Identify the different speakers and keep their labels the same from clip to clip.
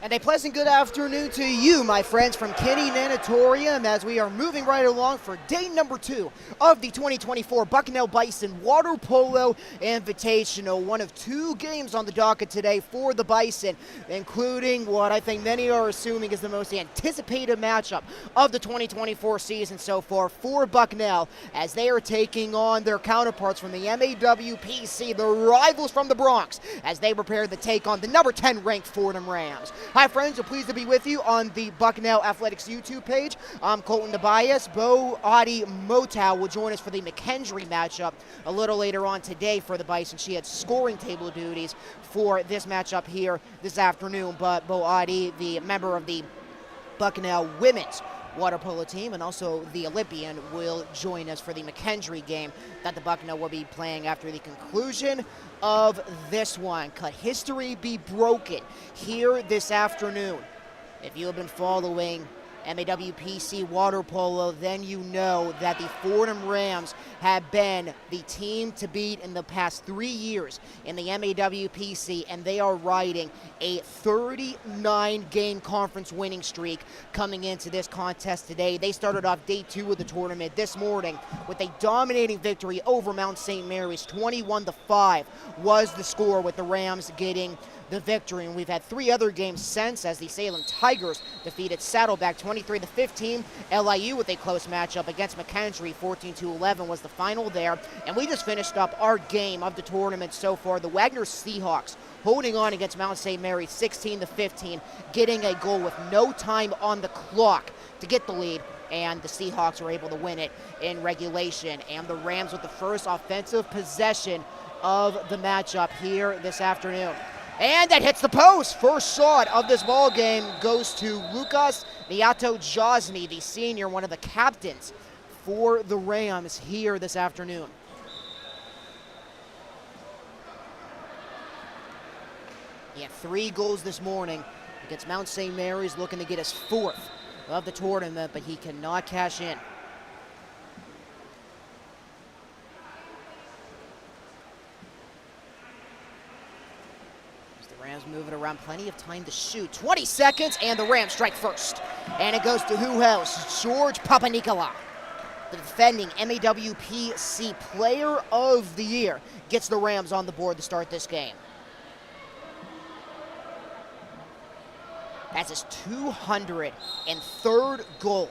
Speaker 1: And a pleasant good afternoon to you, my friends, from Kinney Nanatorium, as we are moving right along for day number 2 of the 2024 Bucknell Bison Water Polo Invitational. One of 2 games on the docket today for the Bison, including what I think many are assuming is the most anticipated matchup of the 2024 season so far for Bucknell, as they are taking on their counterparts from the MAWPC, the rivals from the Bronx, as they prepare to take on the number 10 ranked Fordham Rams. Hi friends, we're pleased to be with you on the Bucknell Athletics YouTube page. I'm Colton Tobias. Bo Adi Motow will join us for the McKendree matchup a little later on today for the Bison. She had scoring table duties for this matchup here this afternoon, but Bo Adi, the member of the Bucknell women's water polo team and also the Olympian, will join us for the McKendree game that the Bucknell will be playing after the conclusion of this one. Could history be broken here this afternoon? If you have been following MAWPC water polo, then you know that the Fordham Rams have been the team to beat in the past 3 years in the MAWPC, and they are riding a 39-game conference winning streak coming into this contest today. They started off day 2 of the tournament this morning with a dominating victory over Mount St. Mary's. 21-5 was the score, with the Rams getting the victory, and we've had 3 other games since, as the Salem Tigers defeated Saddleback 23-15. LIU with a close matchup against McKendree, 14-11 was the final there. And we just finished up our game of the tournament so far. The Wagner Seahawks holding on against Mount St. Mary's 16-15, getting a goal with no time on the clock to get the lead, and the Seahawks were able to win it in regulation. And the Rams with the first offensive possession of the matchup here this afternoon. And that hits the post. First shot of this ball game goes to Lucas Niato-Josny, the senior, one of the captains for the Rams here this afternoon. He had 3 goals this morning against Mount St. Mary's, looking to get his 4th of the tournament, but he cannot cash in. Rams moving around, plenty of time to shoot. 20 seconds, and the Rams strike first. And it goes to who else? George Papanikolaou, the defending MAWPC Player of the Year, gets the Rams on the board to start this game. That's his 203rd goal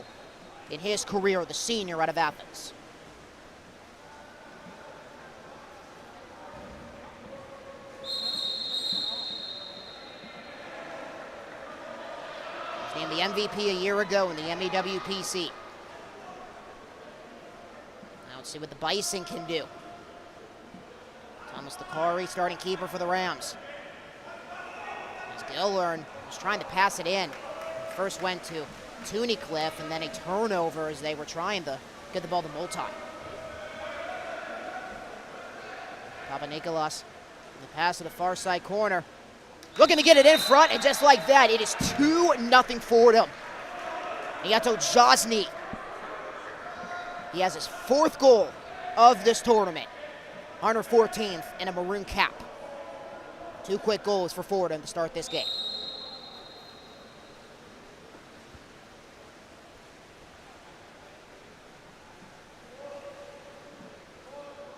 Speaker 1: in his career, the senior out of Athens. Named the MVP a year ago in the MAWPC. Now let's see what the Bison can do. Thomas Dakari, starting keeper for the Rams. As Gillern was trying to pass it in. First went to Tunnicliffe, and then a turnover as they were trying to get the ball to Multi. Papanikolaou, the pass to the far side corner. Looking to get it in front, and just like that, it is 2-0 Fordham. Niato-Josny, he has his 4th goal of this tournament. 114th in a maroon cap. 2 quick goals for Fordham to start this game.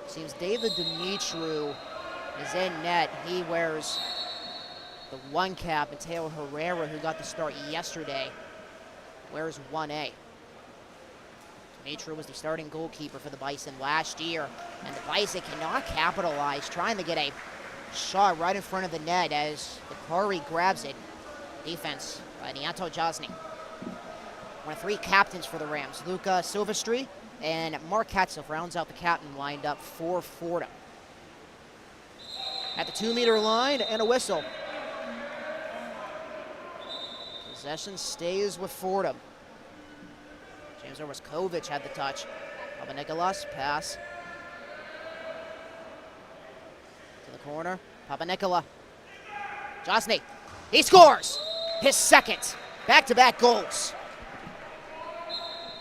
Speaker 1: Seems David Dimitru is in net. He wears the 1 cap, and Taylor Herrera, who got the start yesterday, wears 1A. Dimitru was the starting goalkeeper for the Bison last year, and the Bison cannot capitalize, trying to get a shot right in front of the net as Dakari grabs it. Defense by Niato-Josny. One of 3 captains for the Rams. Luca Silvestri and Mark Katzoff rounds out the captain lineup for Fordham. At the 2-meter line, and a whistle. Possession stays with Fordham. James Orwaskovich had the touch. Papanikolaou, pass to the corner. Papanikolaou. Josny, he scores his 2nd back-to-back goals.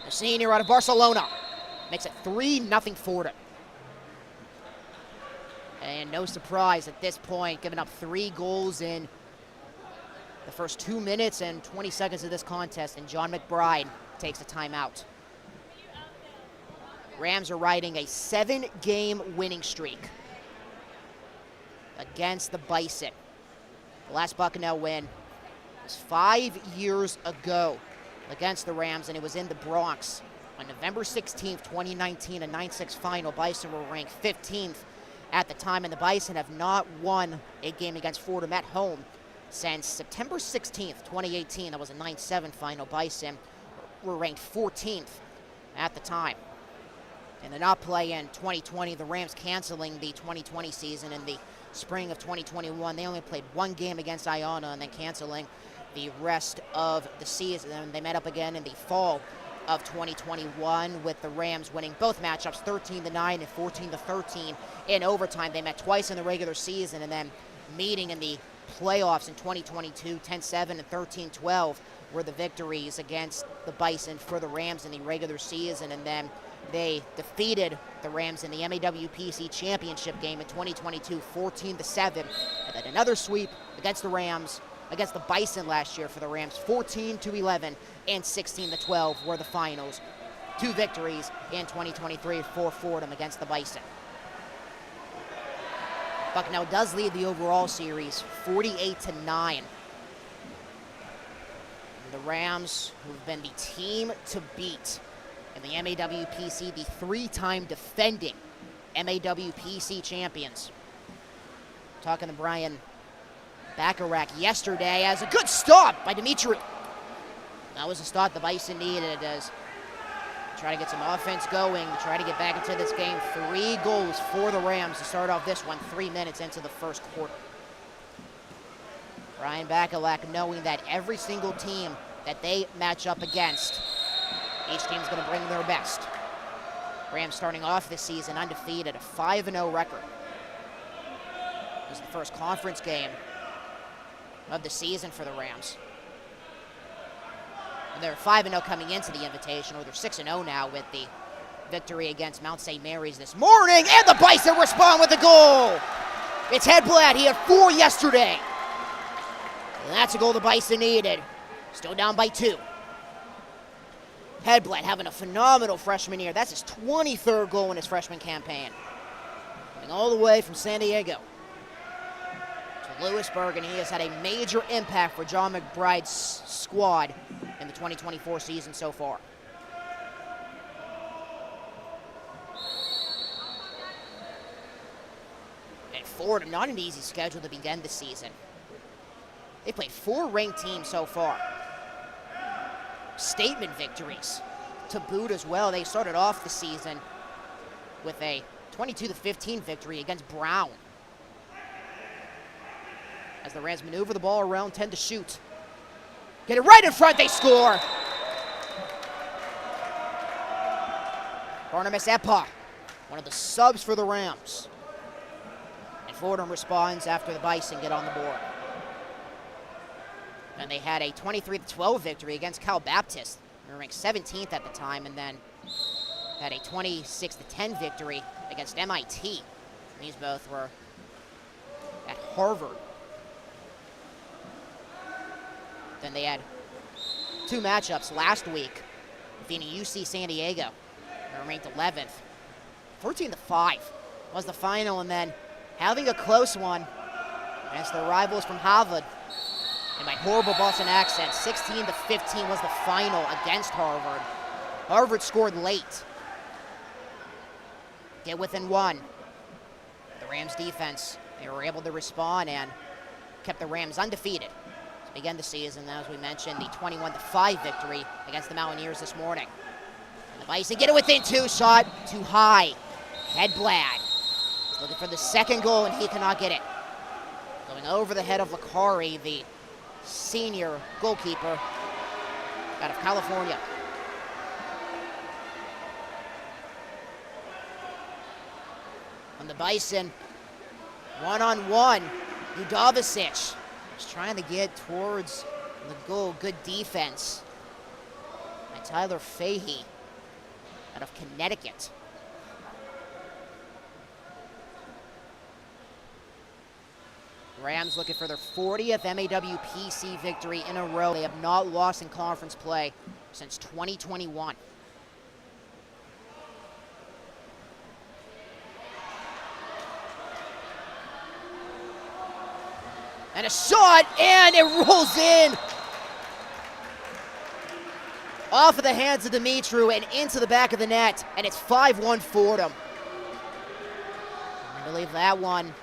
Speaker 1: The senior out of Barcelona makes it 3-0 Fordham. And no surprise at this point, giving up 3 goals in the first 2 minutes and 20 seconds of this contest, and John McBride takes a timeout. Rams are riding a 7-game winning streak against the Bison. The last Bucknell win was 5 years ago against the Rams, and it was in the Bronx on November 16th, 2019, a 9-6 final. Bison were ranked 15th at the time, and the Bison have not won a game against Fordham at home since September 16th, 2018. That was a 9-7 final. Bison were ranked 14th at the time. And they're not playing 2020. The Rams canceling the 2020 season in the spring of 2021. They only played 1 game against Iona and then canceling the rest of the season. And they met up again in the fall of 2021 with the Rams winning both matchups 13-9 and 14-13 in overtime. They met twice in the regular season and then meeting in the playoffs in 2022, 10-7 and 13-12 were the victories against the Bison for the Rams in the regular season, and then they defeated the Rams in the MAWPC championship game in 2022, 14-7, and then another sweep against the Rams, against the Bison last year for the Rams, 14-11 and 16-12 were the finals. 2 victories in 2023 for Fordham against the Bison. Bucknell does lead the overall series, 48-9. The Rams, who've been the team to beat in the MAWPC, the 3-time defending MAWPC champions. Talking to Brian Bacharach yesterday as a good stop by Dimitri. That was a stop the Bison needed as try to get some offense going, try to get back into this game. 3 goals for the Rams to start off this one, 3 minutes into the first quarter. Brian Bacharach knowing that every single team that they match up against, each team's going to bring their best. Rams starting off this season undefeated, a 5-0 record. This is the first conference game of the season for the Rams. And they're 5-0 coming into the Invitational. They're 6-0 now with the victory against Mount St. Mary's this morning, and the Bison respond with a goal. It's Hedblad. He had 4 yesterday. And that's a goal the Bison needed. Still down by 2. Hedblad having a phenomenal freshman year. That's his 23rd goal in his freshman campaign. Coming all the way from San Diego to Lewisburg, and he has had a major impact for John McBride's squad in the 2024 season so far. And Fordham, not an easy schedule to begin the season. They played 4 ranked teams so far. Statement victories to boot as well. They started off the season with a 22-15 victory against Brown. As the Rams maneuver the ball around, 10 to shoot. Get it right in front, they score! Barnabas Epa, one of the subs for the Rams. And Fordham responds after the Bison get on the board. And they had a 23-12 victory against Cal Baptist. They were ranked 17th at the time, and then had a 26-10 victory against MIT. And these both were at Harvard. Then they had 2 matchups last week, defeating UC San Diego. They were ranked 11th. 14-5 was the final, and then having a close one against their rivals from Harvard. And my horrible Boston accent, 16-15 was the final against Harvard. Harvard scored late. Get within 1. The Rams defense, they were able to respond and kept the Rams undefeated to begin the season. As we mentioned, the 21-5 victory against the Mountaineers this morning. And the Bison get it within 2, shot too high. Hedblad is looking for the second goal, and he cannot get it. Going over the head of Lakari, the senior goalkeeper out of California. On the Bison, one-on-one, Udavicic is trying to get towards the goal. Good defense by Tyler Fahey out of Connecticut. Rams looking for their 40th MAWPC victory in a row. They have not lost in conference play since 2021. And a shot, and it rolls in. Off of the hands of Dumitru and into the back of the net, and it's 5-1 Fordham. I believe that one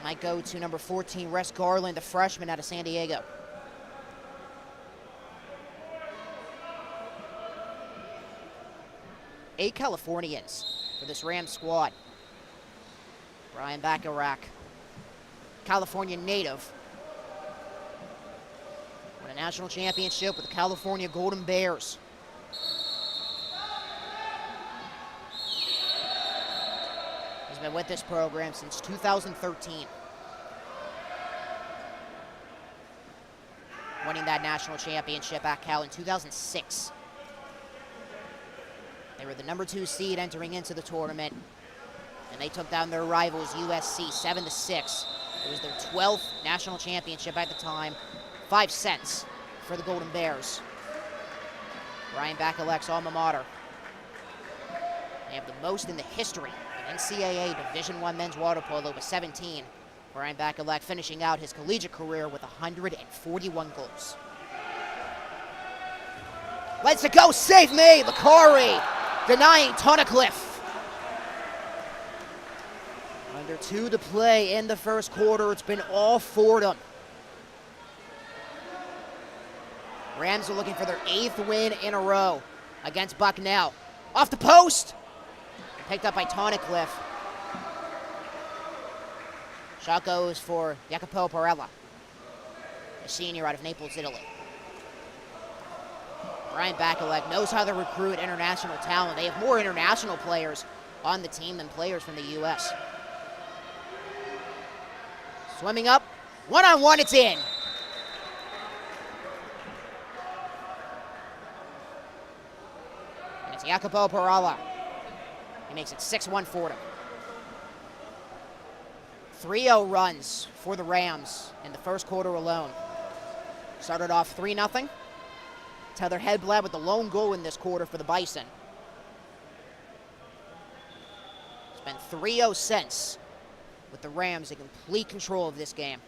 Speaker 1: might go to number 14, Rex Garland, the freshman out of San Diego. Eight Californians for this Rams squad. Brian Bacharach, California native. Won a national championship with the California Golden Bears. He's been with this program since 2013. Winning that national championship at Cal in 2006. They were the number 2 seed entering into the tournament, and they took down their rivals USC 7-6. It was their 12th national championship at the time. 5 cents for the Golden Bears. Brian Bacharach's alma mater. They have the most in the history of NCAA Division I men's water polo with 17. Brian Bacharach finishing out his collegiate career with 141 goals. Let's it go, save me, Licari denying Tunnicliffe. Under 2 to play in the first quarter. It's been all Fordham. Rams are looking for their 8th win in a row against Bucknell. Off the post. Picked up by Tunnicliffe. Shot goes for Jacopo Parella, a senior out of Naples, Italy. Brian Bacharach knows how to recruit international talent. They have more international players on the team than players from the U.S. Swimming up, one-on-one, it's in. And it's Jacopo Parella. He makes it 6-1 Fordham. 3-0 runs for the Rams in the first quarter alone. Started off 3-0. Tether Hedblad with the lone goal in this quarter for the Bison. It's been 3-0 since, with the Rams in complete control of this game.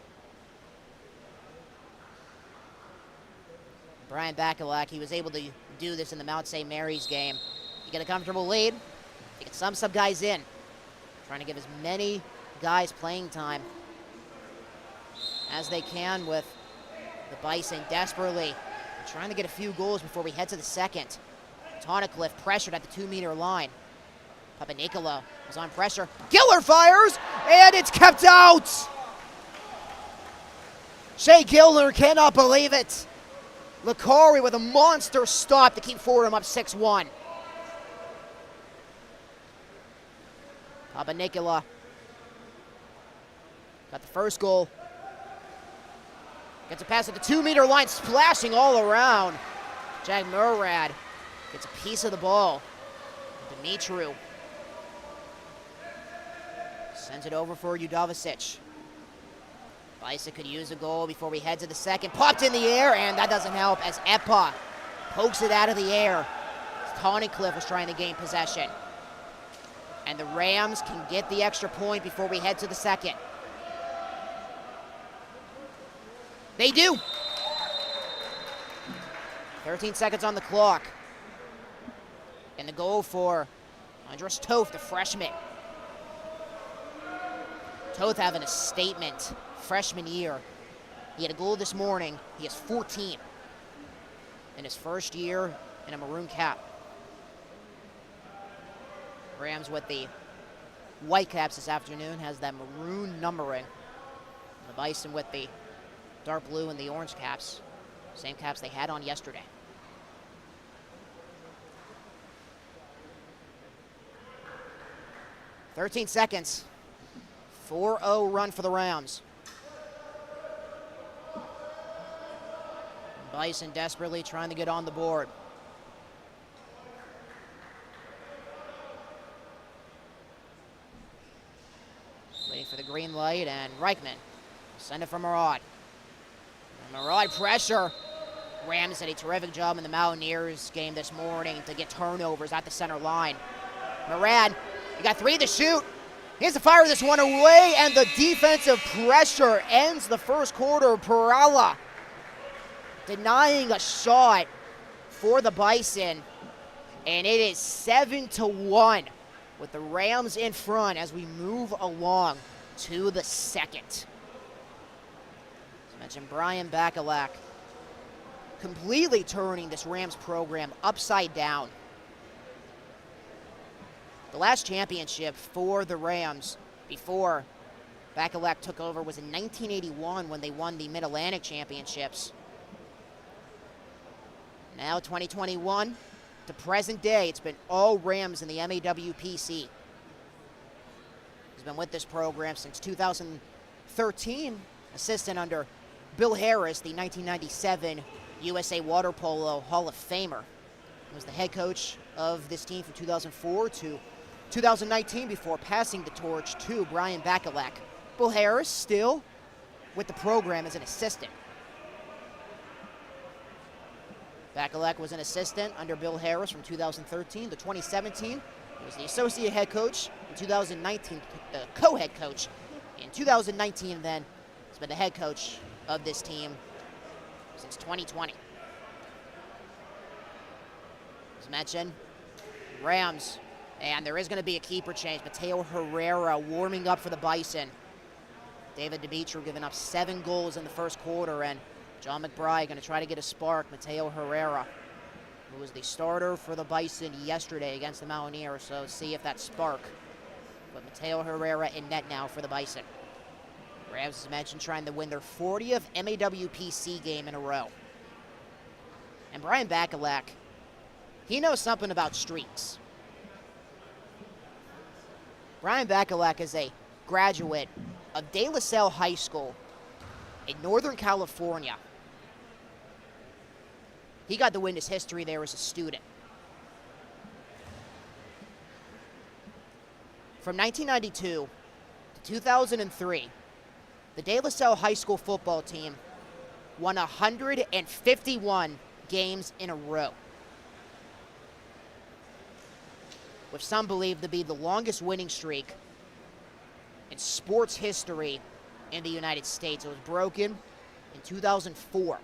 Speaker 1: Brian Bacharach, he was able to do this in the Mount St. Mary's game. You get a comfortable lead, you get some sub guys in, trying to give as many guys playing time as they can with the Bison desperately trying to get a few goals before we head to the second. Tunnicliffe pressured at the 2-meter line. Papanicolo is on pressure. Giller fires, and it's kept out! Shea Giller cannot believe it. Licari with a monster stop to keep Fordham up 6-1. Papanicolo got the first goal. Gets a pass at the 2-meter line, splashing all around. Jag Murad gets a piece of the ball. Dumitru sends it over for Udovicic. Bison could use a goal before we head to the second. Popped in the air, and that doesn't help as Epa pokes it out of the air. Tunnicliffe was trying to gain possession. And the Rams can get the extra point before we head to the second. They do. 13 seconds on the clock. And the goal for Andres Toth, the freshman. Toth having a statement freshman year. He had a goal this morning. He has 14 in his first year in a maroon cap. Rams with the white caps this afternoon has that maroon numbering. The Bison with the dark blue and the orange caps. Same caps they had on yesterday. "13 seconds. 4-0 run for the Rams. Bison desperately trying to get on the board. Waiting for the green light, and Reichman Send it for Murad. Murad pressure. Rams did a terrific job in the Mountaineers game this morning to get turnovers at the center line. Murad, you got 3 to shoot. He has to fire this one away, and the defensive pressure ends the first quarter. Perala denying a shot for the Bison, and it is 7-1 with the Rams in front as we move along to the second. As mentioned, Brian Bacalac completely turning this Rams program upside down. The last championship for the Rams before Bacalac took over was in 1981 when they won the Mid-Atlantic Championships. Now 2021 to present day, it's been all Rams in the MAWPC. He's been with this program since 2013, assistant under Bill Harris, the 1997 USA Water Polo Hall of Famer. He was the head coach of this team from 2004 to 2019 before passing the torch to Brian Bacalac. Bill Harris still with the program as an assistant. Bacalac was an assistant under Bill Harris from 2013 to 2017. He was the associate head coach in 2019, the co-head coach in 2019, then he's been the head coach of this team since 2020. As mentioned, Rams, and there is going to be a keeper change. Mateo Herrera warming up for the Bison. David Dimitri giving up 7 goals in the first quarter, and John McBride going to try to get a spark. Mateo Herrera, who was the starter for the Bison yesterday against the Mountaineers, so see if that spark. But Mateo Herrera in net now for the Bison. Rams, as mentioned, trying to win their 40th MAWPC game in a row. And Brian Bacalac, he knows something about streaks. Brian Bacalac is a graduate of De La Salle High School in Northern California. He got to witness history there as a student. From 1992 to 2003, the De La Salle High School football team won 151 games in a row, which some believe to be the longest winning streak in sports history in the United States. It was broken in 2004.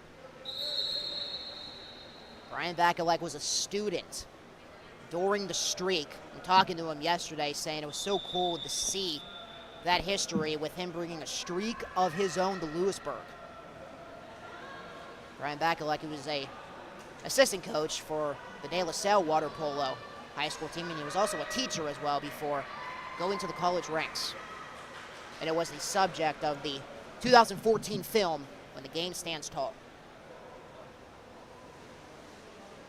Speaker 1: Brian Bacalac was a student during the streak. I'm talking to him yesterday saying it was so cool to see that history with him bringing a streak of his own to Lewisburg. Brian Bacalac, he was a assistant coach for the De La Salle Water Polo high school team, and he was also a teacher as well before going to the college ranks. And it was the subject of the 2014 film, When the Game Stands Tall.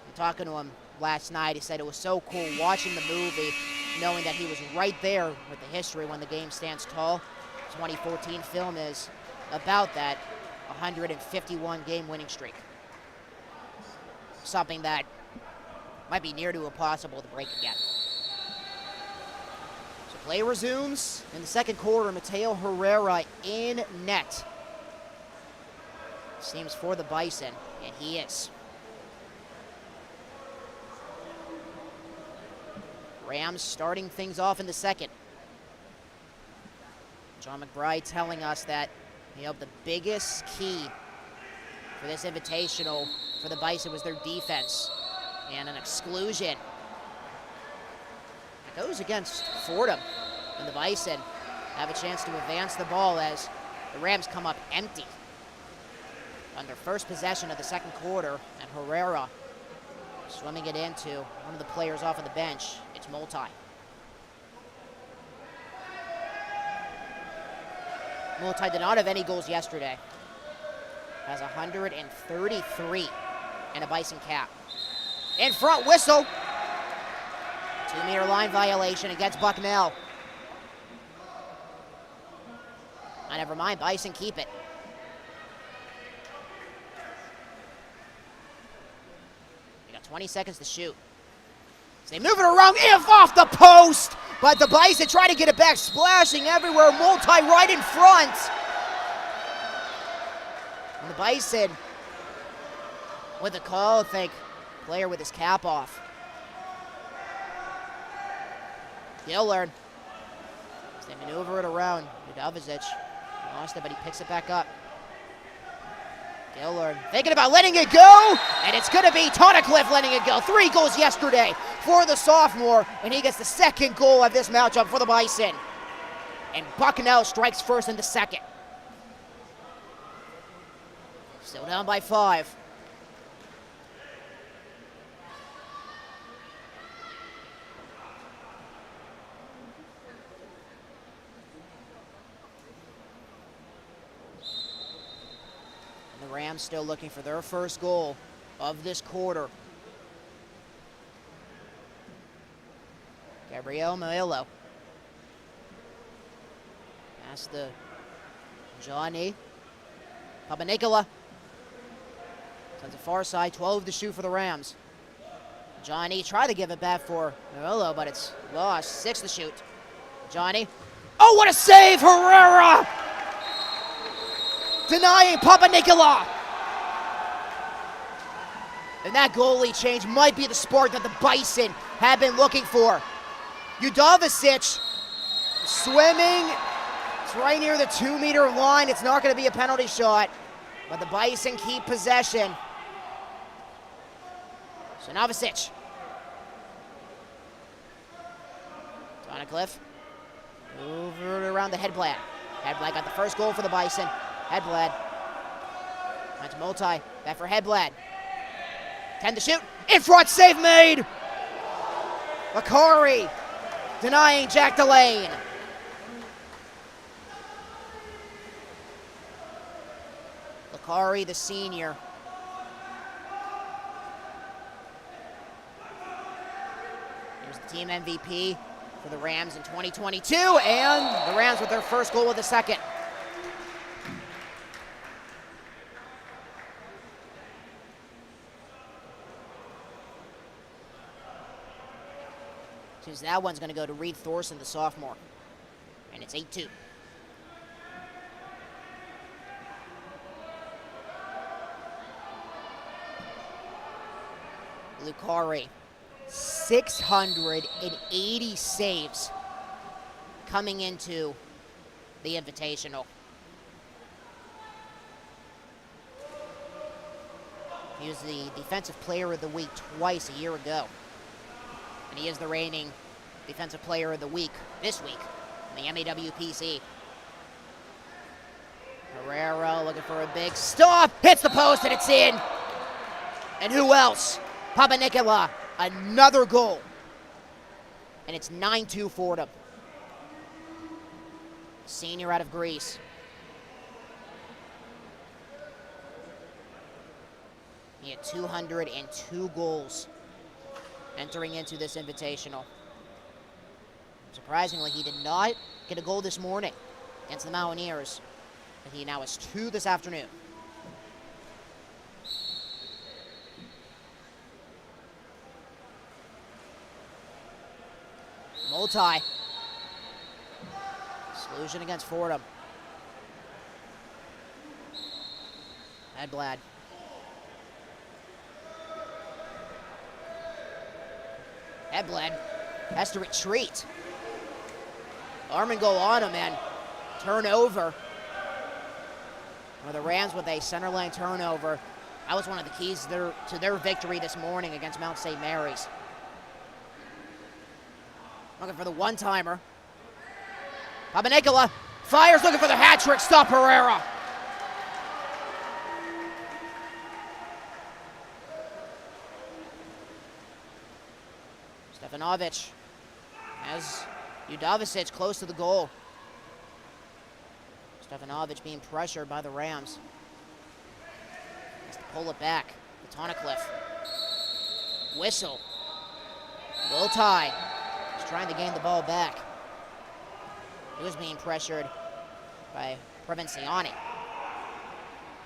Speaker 1: I'm talking to him last night. He said it was so cool watching the movie, knowing that he was right there with the history When the Game Stands Tall. 2014 film is about that 151 game winning streak. Something that might be near to impossible to break again. So play resumes in the second quarter. Mateo Herrera in net. Seems for the Bison, and he is. Rams starting things off in the second. John McBride telling us that, the biggest key for this invitational for the Bison was their defense and an exclusion. It goes against Fordham, and the Bison have a chance to advance the ball as the Rams come up empty on their first possession of the second quarter, and Herrera swimming it into one of the players off of the bench. It's Multi. Multi did not have any goals yesterday. Has 133 and a Bison cap. In front, whistle. 2-meter line violation against Bucknell. Never mind, Bison keep it. You got 20 seconds to shoot. So they move it around, if off the post, but the Bison try to get it back, splashing everywhere. Multi right in front. And the Bison with a call, I think, player with his cap off. Gillard. They maneuver it around. Udovicic lost it, but he picks it back up. Gillard thinking about letting it go, and it's going to be Tunnicliffe letting it go. 3 goals yesterday for the sophomore, and he gets the second goal of this matchup for the Bison. And Bucknell strikes first into second. Still down by 5. The Rams still looking for their first goal of this quarter. Gabriel Maillo. Pass to Johnny. Papanikolaou. Sends a far side, 12 to shoot for the Rams. Johnny tried to give it back for Maillo, but it's lost. 6 to shoot. Johnny. Oh, what a save, Herrera! Denying Papanikolaou. And that goalie change might be the spark that the Bison have been looking for. Udovicic swimming. It's right near the 2-meter line. It's not going to be a penalty shot, but the Bison keep possession. So Novicic. Tunnicliffe. Over around the Hedblad. Hedblad got the first goal for the Bison. Hedblad. That's Multi. Back for Hedblad. 10 to shoot. In front, save made. Akari denying Jack Delane. Akari, the senior. Here's the team MVP for the Rams in 2022, and the Rams with their first goal of the second. That one's going to go to Reed Thorson, the sophomore. And it's 8-2. Lucari, 680 saves coming into the Invitational. He was the Defensive Player of the Week twice a year ago. And he is the reigning Defensive Player of the Week this week in the MAWPC. Herrera looking for a big stop. Hits the post and it's in. And who else? Papanikolaou. Another goal. And it's 9-2 for them. Senior out of Greece. He had 202 goals entering into this Invitational. Surprisingly, he did not get a goal this morning against the Mountaineers, and he now has 2 this afternoon. Multi. Solution against Fordham. Hedblad. Hedblad has to retreat. Armengol on him, and turnover. Or the Rams with a center line turnover. That was one of the keys to their victory this morning against Mount St. Mary's. Looking for the one-timer. Papanikolaou fires, looking for the hat trick. Stop Herrera. Stefanovic has Udovicic close to the goal. Stefanovic being pressured by the Rams. Has to pull it back. Tunnicliffe. Whistle. Multi. He's trying to gain the ball back. He was being pressured by Provinciani.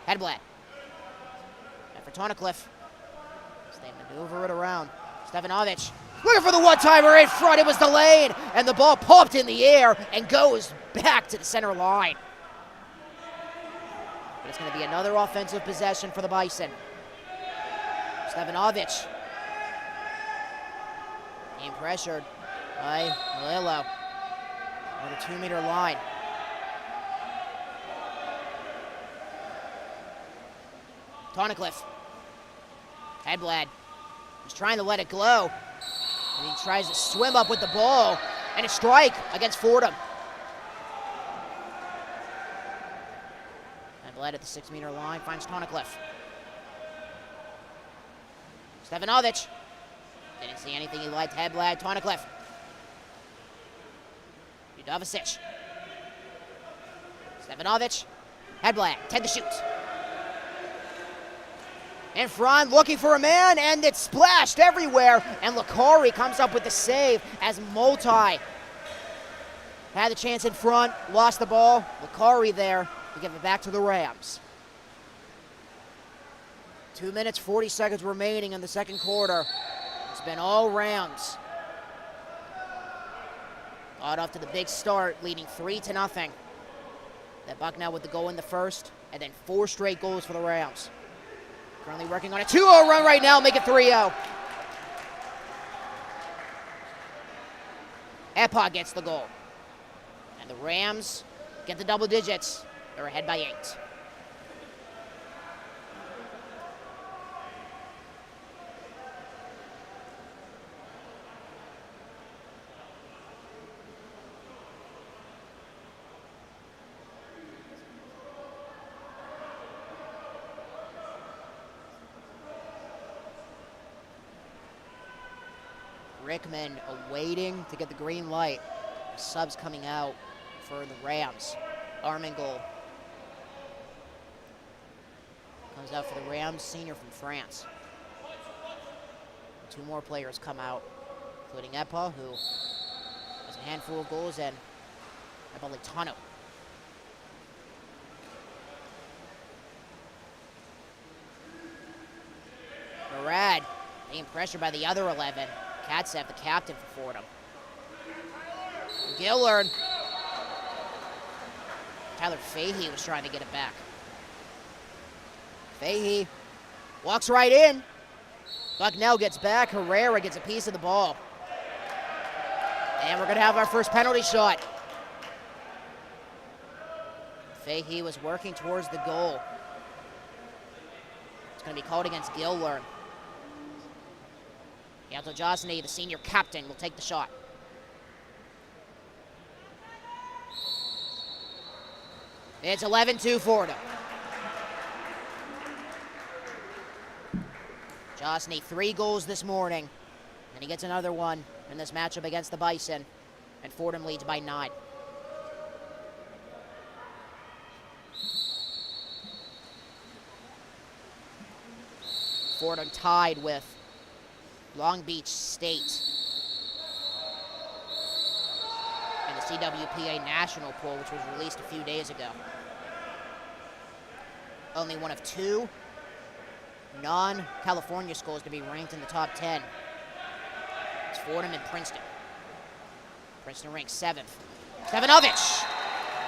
Speaker 1: Hedblad. And for Tunnicliffe. They maneuver it around. Stefanovic. Looking for the one-timer in front. It was delayed. And the ball popped in the air and goes back to the center line. But it's going to be another offensive possession for the Bison. Stevanovic. Being pressured by Malillo. On the 2-meter line. Tonecliffe. Hedblad. He's trying to let it glow. And he tries to swim up with the ball. And a strike against Fordham. Hedblad at the 6-meter line finds Tonecliffe. Stevanovic. Didn't see anything he liked. Hedblad. Tonecliffe. Udovicic. Stevanovic. Hedblad. 10 to shoot. In front, looking for a man, and it's splashed everywhere. And Licari comes up with the save as Multi had the chance in front, lost the ball. Licari there to give it back to the Rams. 2 minutes, 40 seconds remaining in the second quarter. It's been all Rams. Got off to the big start, leading 3-0. That Bucknell with the goal in the first, and then 4 straight goals for the Rams. Currently working on a 2-0 run right now, make it 3-0. Epa gets the goal. And the Rams get the double digits. They're ahead by 8. Rickman awaiting to get the green light. Subs coming out for the Rams. Armengol comes out for the Rams, senior from France. 2 more players come out, including Epa, who has a handful of goals, and Napolitano. Murad being pressured by the other 11. Katsev, the captain for Fordham. Gillard. Tyler Fahey was trying to get it back. Fahey walks right in. Bucknell gets back. Herrera gets a piece of the ball. And we're going to have our first penalty shot. Fahey was working towards the goal. It's going to be called against Gillard. Yanto Josny, the senior captain, will take the shot. It's 11-2 Fordham. Josny, 3 goals this morning. And he gets another one in this matchup against the Bison. And Fordham leads by 9. Fordham tied with Long Beach State in the CWPA National Poll, which was released a few days ago. Only one of 2 non-California schools to be ranked in the top 10. It's Fordham and Princeton. Princeton ranks 7th. Stevanovic!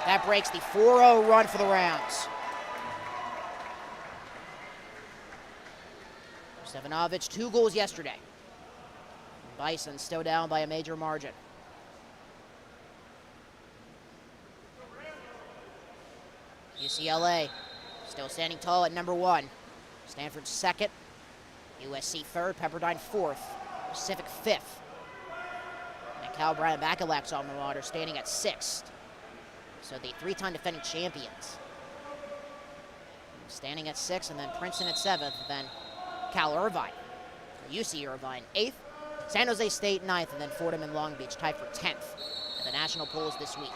Speaker 1: That breaks the 4-0 run for the Rams. Stevanovic, 2 goals yesterday. Bison still down by a major margin. UCLA still standing tall at number 1. Stanford 2nd. USC 3rd. Pepperdine 4th. Pacific 5th. And Cal Bryan Bakalak's alma mater standing at 6th. So the 3-time defending champions standing at 6th, and then Princeton at 7th, then Cal Irvine, or UC Irvine 8th. San Jose State 9th, and then Fordham and Long Beach tied for 10th at the national polls this week.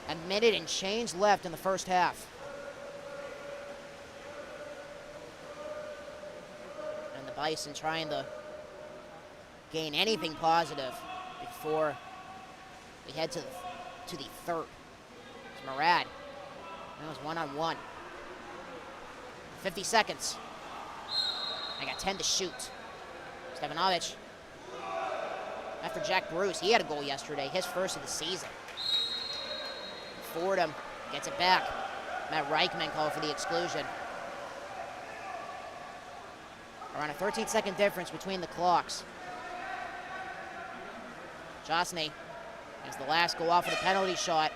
Speaker 1: A minute and change left in the first half. And the Bison trying to gain anything positive before we head to the third. It's Murad. That was 1-on-1. 50 seconds. I got 10 to shoot. Stevanovic. After Jack Bruce, he had a goal yesterday, his first of the season. Fordham gets it back. Matt Reichman called for the exclusion. Around a 13-second difference between the clocks. Josny is the last go off of the penalty shot.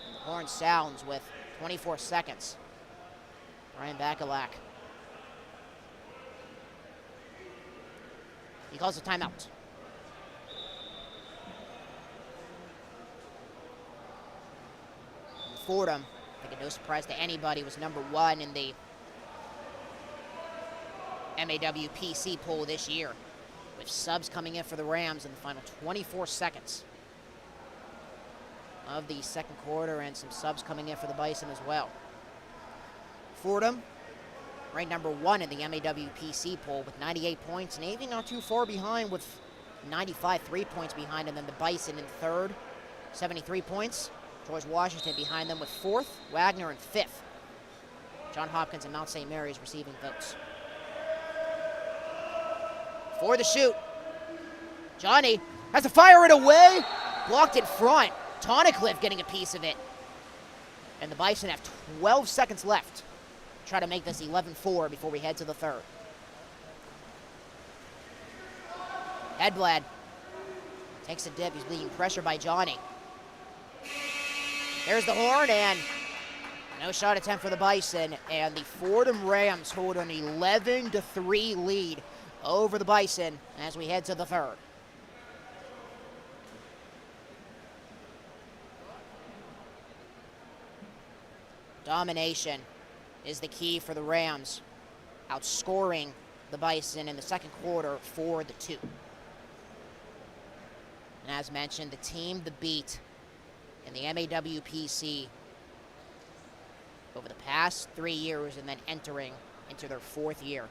Speaker 1: And the horn sounds with 24 seconds. Ryan Bakalak. He calls a timeout. Fordham, I think no surprise to anybody, was number 1 in the MAWPC poll this year, with subs coming in for the Rams in the final 24 seconds of the second quarter, and some subs coming in for the Bison as well. Fordham, ranked number 1 in the MAWPC poll with 98 points. Navy not too far behind with 95, 3 points behind, and then the Bison in third, 73 points. George Washington behind them with 4th, Wagner in 5th. John Hopkins and Mount St. Mary's receiving votes. For the shoot, Johnny has to fire it away, blocked in front. Tonicliff getting a piece of it. And the Bison have 12 seconds left. Try to make this 11-4 before we head to the third. Hedblad takes a dip. He's being pressured by Johnny. There's the horn, and no shot attempt for the Bison. And the Fordham Rams hold an 11-3 lead over the Bison as we head to the third. Domination is the key for the Rams, outscoring the Bison in the second quarter 4-2. And as mentioned, the team to beat in the MAWPC over the past 3 years and then entering into their 4th year.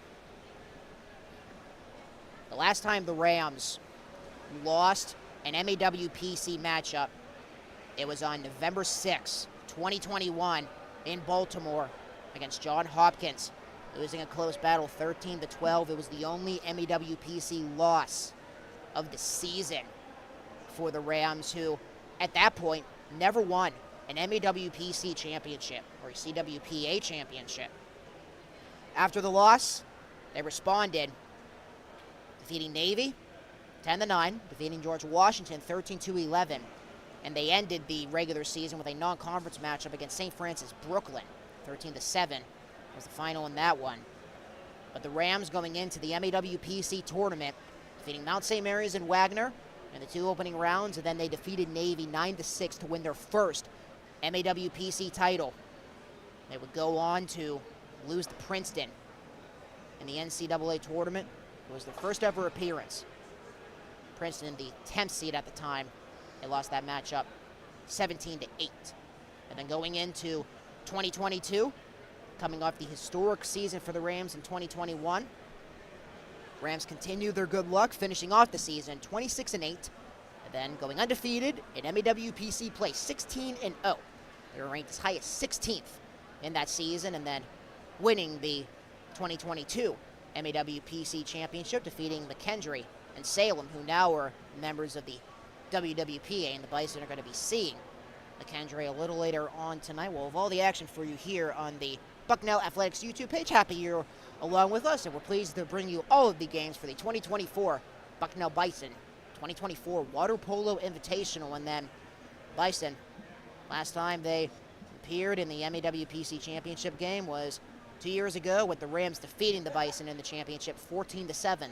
Speaker 1: The last time the Rams lost an MAWPC matchup, it was on November 6, 2021 in Baltimore against John Hopkins, losing a close battle 13-12. It was the only MAWPC loss of the season for the Rams, who at that point never won an MAWPC championship or a CWPA championship. After the loss, they responded, defeating Navy 10-9, defeating George Washington 13-11, and they ended the regular season with a non-conference matchup against St. Francis Brooklyn. 13-7 was the final in that one. But the Rams going into the MAWPC tournament, defeating Mount St. Mary's and Wagner in the 2 opening rounds, and then they defeated Navy 9-6 to win their first MAWPC title. They would go on to lose to Princeton in the NCAA tournament. It was their first ever appearance. Princeton, the 10th seed at the time, they lost that matchup 17-8. And then going into 2022, coming off the historic season for the Rams in 2021, Rams continue their good luck, finishing off the season 26-8, and then going undefeated in MAWPC play, 16-0. They were ranked as high as 16th in that season, and then winning the 2022 MAWPC championship, defeating McKendree and Salem, who now are members of the WWPA, and the Bison are going to be seeing McKendree a little later on tonight. We'll have all the action for you here on the Bucknell Athletics YouTube page. Happy you're along with us, and we're pleased to bring you all of the games for the 2024 Bucknell Bison 2024 Water Polo Invitational. And then Bison, last time they appeared in the MAWPC championship game was 2 years ago, with the Rams defeating the Bison in the championship 14-7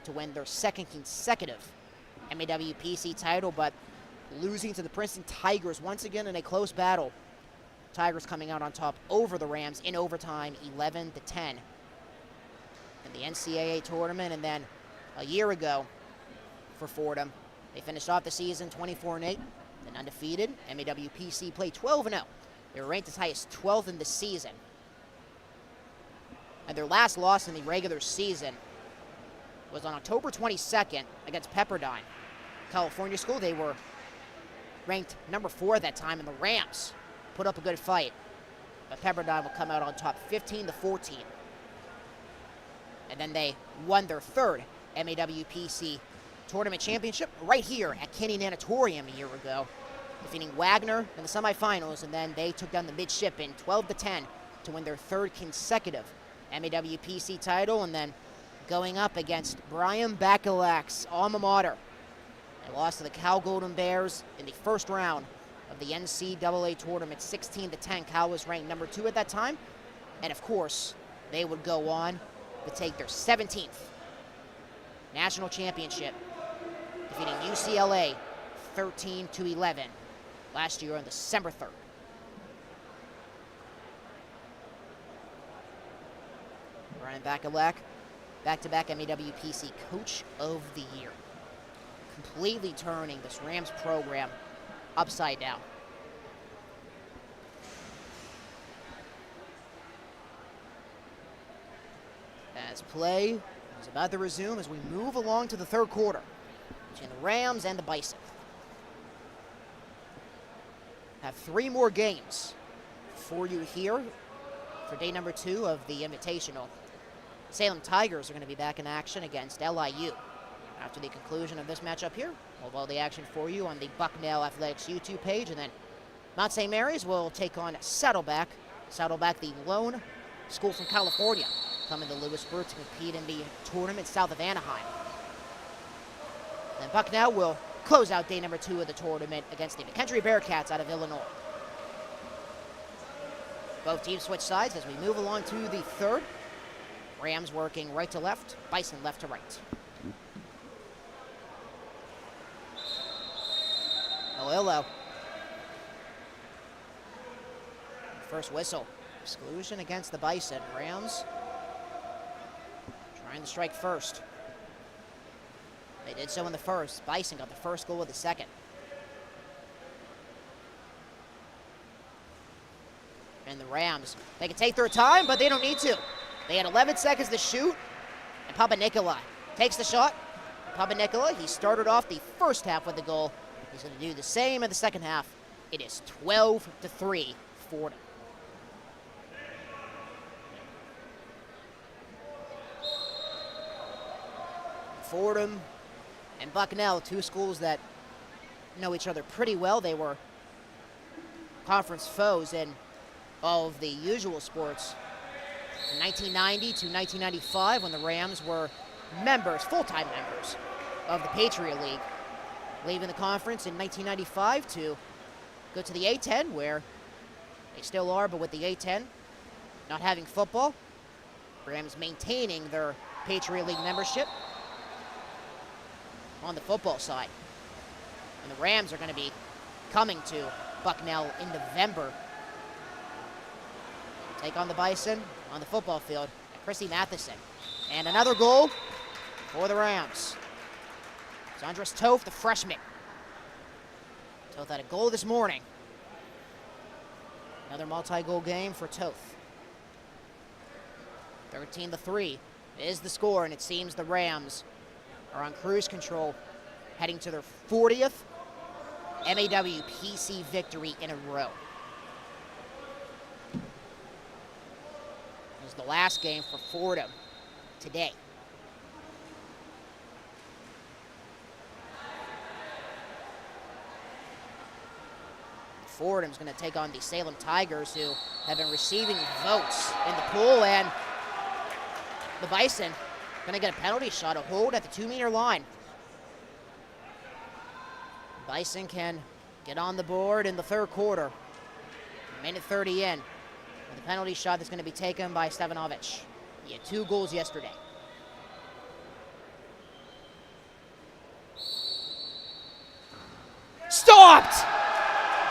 Speaker 1: to win their second consecutive MAWPC title, but losing to the Princeton Tigers once again in a close battle. Tigers coming out on top over the Rams in overtime, 11-10 in the NCAA tournament. And then a year ago for Fordham, they finished off the season 24-8, then undefeated. MAWPC play 12-0. They were ranked as high as 12th in the season. And their last loss in the regular season was on October 22nd against Pepperdine California School. They were ranked number 4 at that time, and the Rams put up a good fight. But Pepperdine will come out on top 15-14. And then they won their third MAWPC tournament championship right here at Kenny Natatorium a year ago, defeating Wagner in the semifinals, and then they took down the Midshipmen 12-10 to win their third consecutive MAWPC title, and then going up against Brian Bakalak's alma mater. They lost to the Cal Golden Bears in the first round of the NCAA tournament, 16-10. Cal was ranked number 2 at that time, and of course, they would go on to take their 17th national championship, defeating UCLA 13-11 last year on December 3rd. Brian Bakalak, back-to-back MAWPC Coach of the Year, completely turning this Rams program upside down. As play is about to resume as we move along to the third quarter between the Rams and the Bison. Have 3 more games for you here for day number 2 of the Invitational. Salem Tigers are going to be back in action against LIU. After the conclusion of this matchup here, we'll follow the action for you on the Bucknell Athletics YouTube page, and then Mount St. Mary's will take on Saddleback. Saddleback, the lone school from California, coming to Lewisburg to compete in the tournament south of Anaheim. Then Bucknell will close out day number 2 of the tournament against the McKendree Bearcats out of Illinois. Both teams switch sides as we move along to the third. Rams working right to left, Bison left to right. Oillo. First whistle. Exclusion against the Bison. Rams trying to strike first. They did so in the first. Bison got the first goal of the second. And the Rams, they can take their time, but they don't need to. They had 11 seconds to shoot, and Papanicolaou takes the shot. Papanicolaou, he started off the first half with the goal. He's going to do the same in the second half. It is 12-3 Fordham. Fordham and Bucknell, 2 schools that know each other pretty well. They were conference foes in all of the usual sports from 1990 to 1995 when the Rams were members, full-time members of the Patriot League, leaving the conference in 1995 to go to the A-10, where they still are, but with the A-10 not having football, Rams maintaining their Patriot League membership on the football side. And the Rams are going to be coming to Bucknell in November. Take on the Bison on the football field at Chrissy Matheson. And another goal for the Rams. Zandris Toth, the freshman. Toth had a goal this morning. Another multi-goal game for Toth. 13-3 is the score, and it seems the Rams are on cruise control, heading to their 40th MAWPC victory in a row. This is the last game for Fordham today. Fordham's going to take on the Salem Tigers, who have been receiving votes in the pool, and the Bison going to get a penalty shot, a hold at the 2-meter line. Bison can get on the board in the third quarter. Minute 30 in, with a penalty shot that's going to be taken by Stevanovic. He had 2 goals yesterday. Stopped!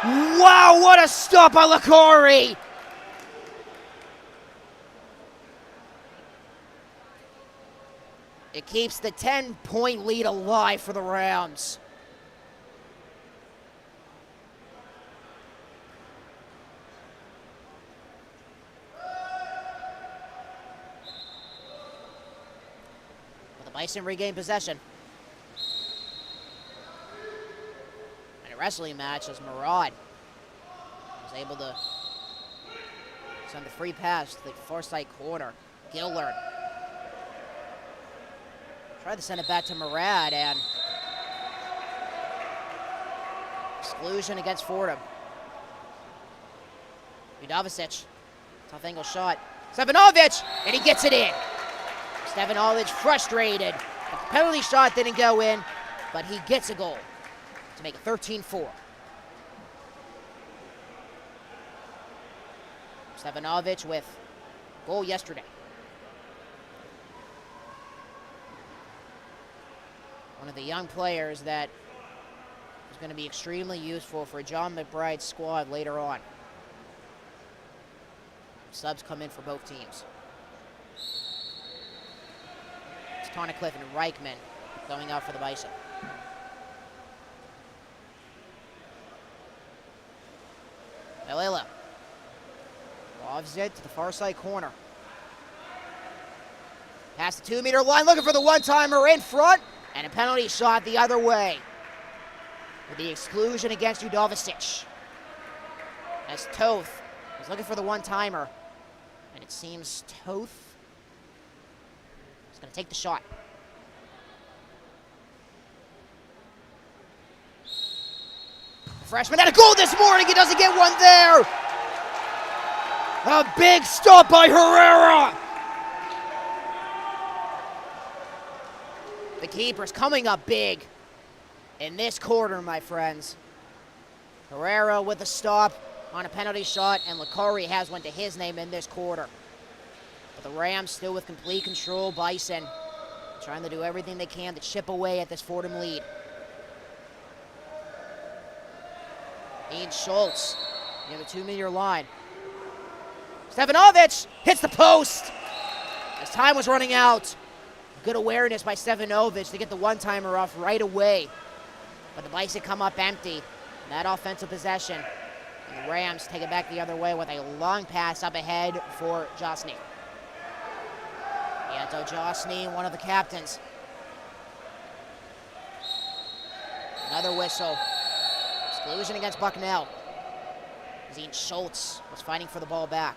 Speaker 1: Wow, what a stop by Lakari! It keeps the 10-point lead alive for the Rams. But the Bison regain possession. Wrestling match as Murad was able to send the free pass to the far side corner. Gillard tried to send it back to Murad, and Exclusion against Fordham. Udovicic. Tough angle shot. Stefanovic, and he gets it in. Stefanovic frustrated. The penalty shot didn't go in, but he gets a goal to make it 13-4. Stefanovic with a goal yesterday. One of the young players that is going to be extremely useful for John McBride's squad later on. Subs come in for both teams. It's Tonacliffe and Reichman going out for the Bison. Melilla lobs it to the far side corner. Past the 2-meter line, looking for the one-timer in front, and a penalty shot the other way. With the exclusion against Udovicic. As Toth was looking for the one-timer. And it seems Toth is going to take the shot. The freshman had a goal this morning. He doesn't get one there. A big stop by Herrera. The keeper's coming up big in this quarter, my friends. Herrera with a stop on a penalty shot, and Licari has one to his name in this quarter. But the Rams still with complete control. Bison trying to do everything they can to chip away at this Fordham lead. Ian Schultz near the 2-meter line. Stefanovic hits the post as time was running out. Good awareness by Stefanovic to get the one-timer off right away. But the Bison come up empty. That offensive possession. And the Rams take it back the other way with a long pass up ahead for Josny. Yeto Josny, one of the captains. Another whistle. Exclusion against Bucknell. Zine Schultz was fighting for the ball back.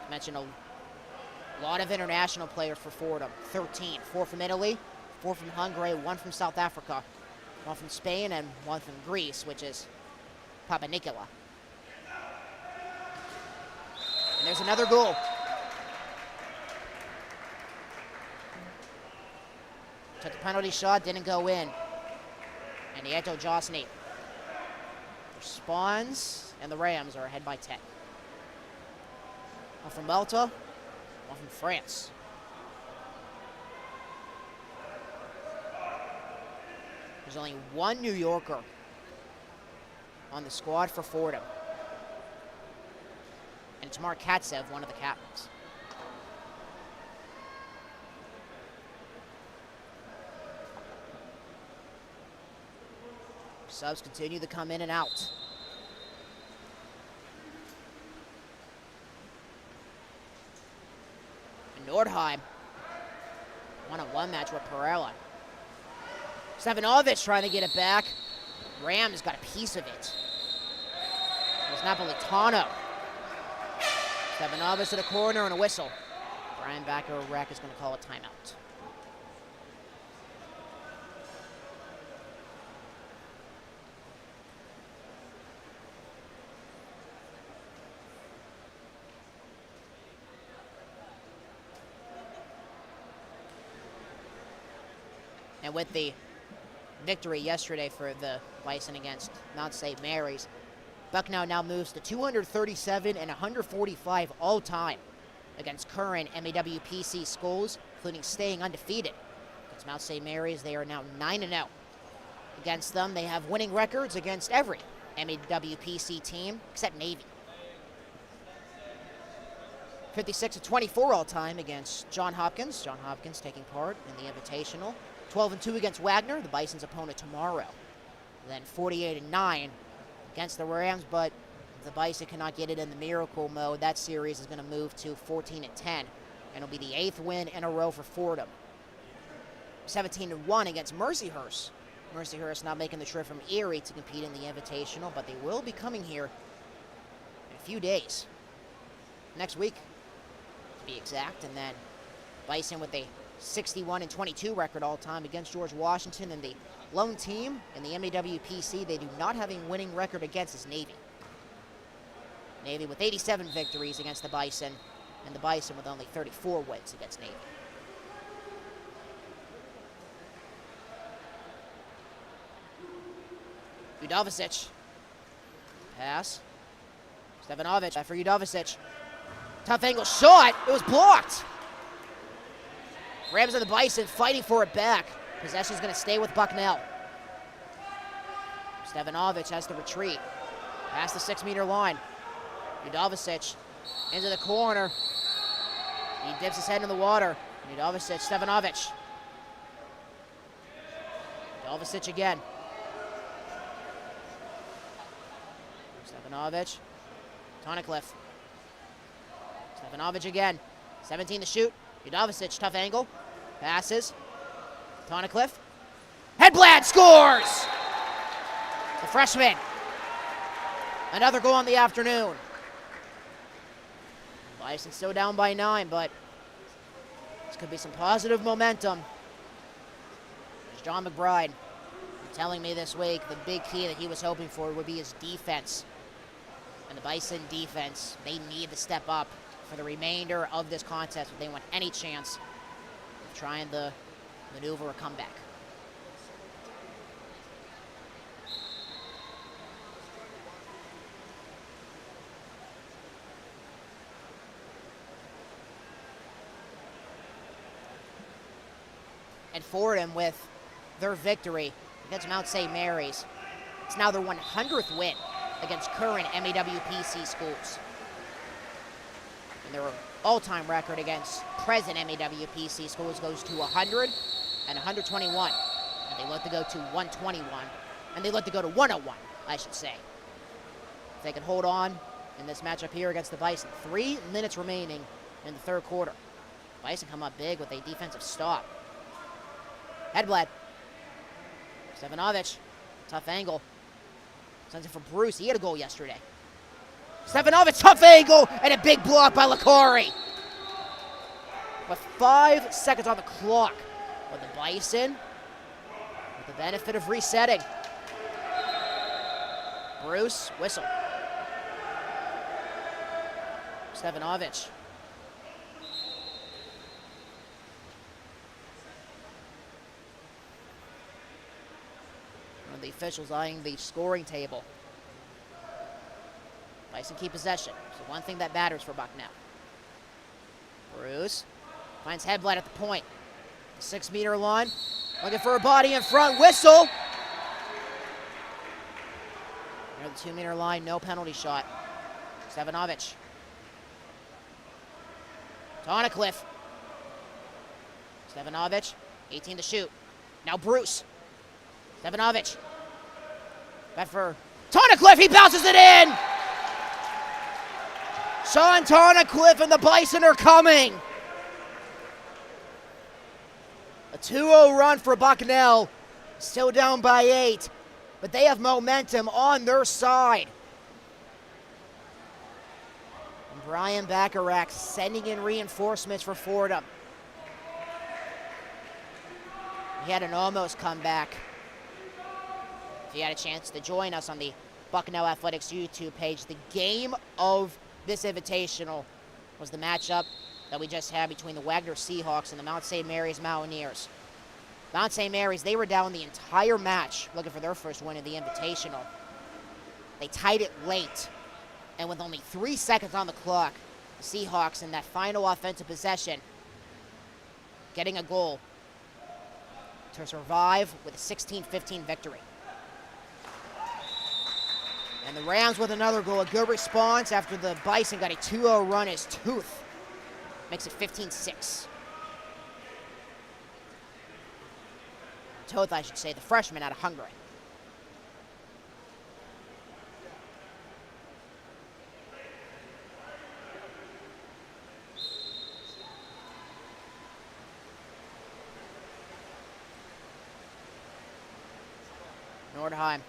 Speaker 1: I mentioned a lot of international players for Fordham. 13. 4 from Italy, 4 from Hungary, 1 from South Africa, 1 from Spain, and 1 from Greece, which is Papa Nikola. And there's another goal. Took the penalty shot, didn't go in. And Yeto Josny responds, and the Rams are ahead by 10. One from Malta, one from France. There's only one New Yorker on the squad for Fordham. And it's Mark Katsev, one of the captains. Subs continue to come in and out. And Nordheim, one-on-one match with Perella. Stefanovic trying to get it back. Rams got a piece of it. It was Napolitano. Stefanovic to the corner and a whistle. Brian Backer-Reck is going to call a timeout. And with the victory yesterday for the Bison against Mount St. Mary's, Bucknell now moves to 237 and 145 all-time against current MAWPC schools, including staying undefeated. Against Mount St. Mary's, they are now 9-0. Against them, they have winning records against every MAWPC team except Navy. 56-24 all-time against John Hopkins. John Hopkins taking part in the Invitational. 12-2 against Wagner, the Bison's opponent tomorrow. Then 48-9 against the Rams, but the Bison cannot get it in the miracle mode. That series is going to move to 14-10, and it'll be the 8th win in a row for Fordham. 17-1 against Mercyhurst. Mercyhurst not making the trip from Erie to compete in the Invitational, but they will be coming here in a few days. Next week, to be exact, and then Bison with a 61-22 record all-time against George Washington, and the lone team in the MAWPC they do not have a winning record against is Navy. Navy with 87 victories against the Bison, and the Bison with only 34 wins against Navy. Udovicic. Pass. Stefanovic for Udovicic. Tough angle shot. It was blocked. Rams of the Bison fighting for it back. Possession's going to stay with Bucknell. Stefanovic has to retreat. Past the 6-meter line. Udovicic into the corner. He dips his head in the water. Udovicic, Stefanovic. Udovicic again. Stefanovic. Tunnicliffe. Stefanovic again. 17 to shoot. Udovicic, tough angle. Passes. Tunnicliffe. Hedblad scores! The freshman. Another goal on the afternoon. Bison still down by 9, but this could be some positive momentum. There's John McBride telling me this week the big key that he was hoping for would be his defense. And the Bison defense, they need to step up for the remainder of this contest if they want any chance of trying to maneuver a comeback. And Fordham, with their victory against Mount St. Mary's, it's now their 100th win against current MAWPC schools. And their all-time record against present MAWPC schools goes to 100 and 121. And they look to go to 121. And they look to go to 101, I should say. If they can hold on in this matchup here against the Bison. 3 minutes remaining in the third quarter. Bison come up big with a defensive stop. Hedblad. Stefanovic. Tough angle. Sends it for Bruce. He had a goal yesterday. Stefanovic, tough angle, and a big block by Licari. With 5 seconds on the clock. But the Bison, with the benefit of resetting. Bruce, whistle. Stefanovic. One of the officials eyeing the scoring table. Bison keep possession. So one thing that matters for Bucknell. Bruce finds Hedblad at the point. The 6-meter line. Looking for a body in front. Whistle. Near the 2-meter line. No penalty shot. Stefanovic. Tunnicliffe. Stefanovic. 18 to shoot. Now Bruce. Stefanovic. Back for Tunnicliffe. He bounces it in. Sean Tunnicliffe and the Bison are coming. A 2-0 run for Bucknell. Still down by 8. But they have momentum on their side. And Brian Bacharach sending in reinforcements for Fordham. He had an almost comeback. If you had a chance to join us on the Bucknell Athletics YouTube page, the game of this invitational was the matchup that we just had between the Wagner Seahawks and the Mount St. Mary's Mountaineers. Mount St. Mary's, they were down the entire match looking for their first win of the invitational. They tied it late, and with only 3 seconds on the clock, the Seahawks in that final offensive possession getting a goal to survive with a 16-15 victory. And the Rams with another goal, a good response after the Bison got a 2-0 run as Tooth makes it 15-6. Toth, I should say, the freshman out of Hungary. Nordheim.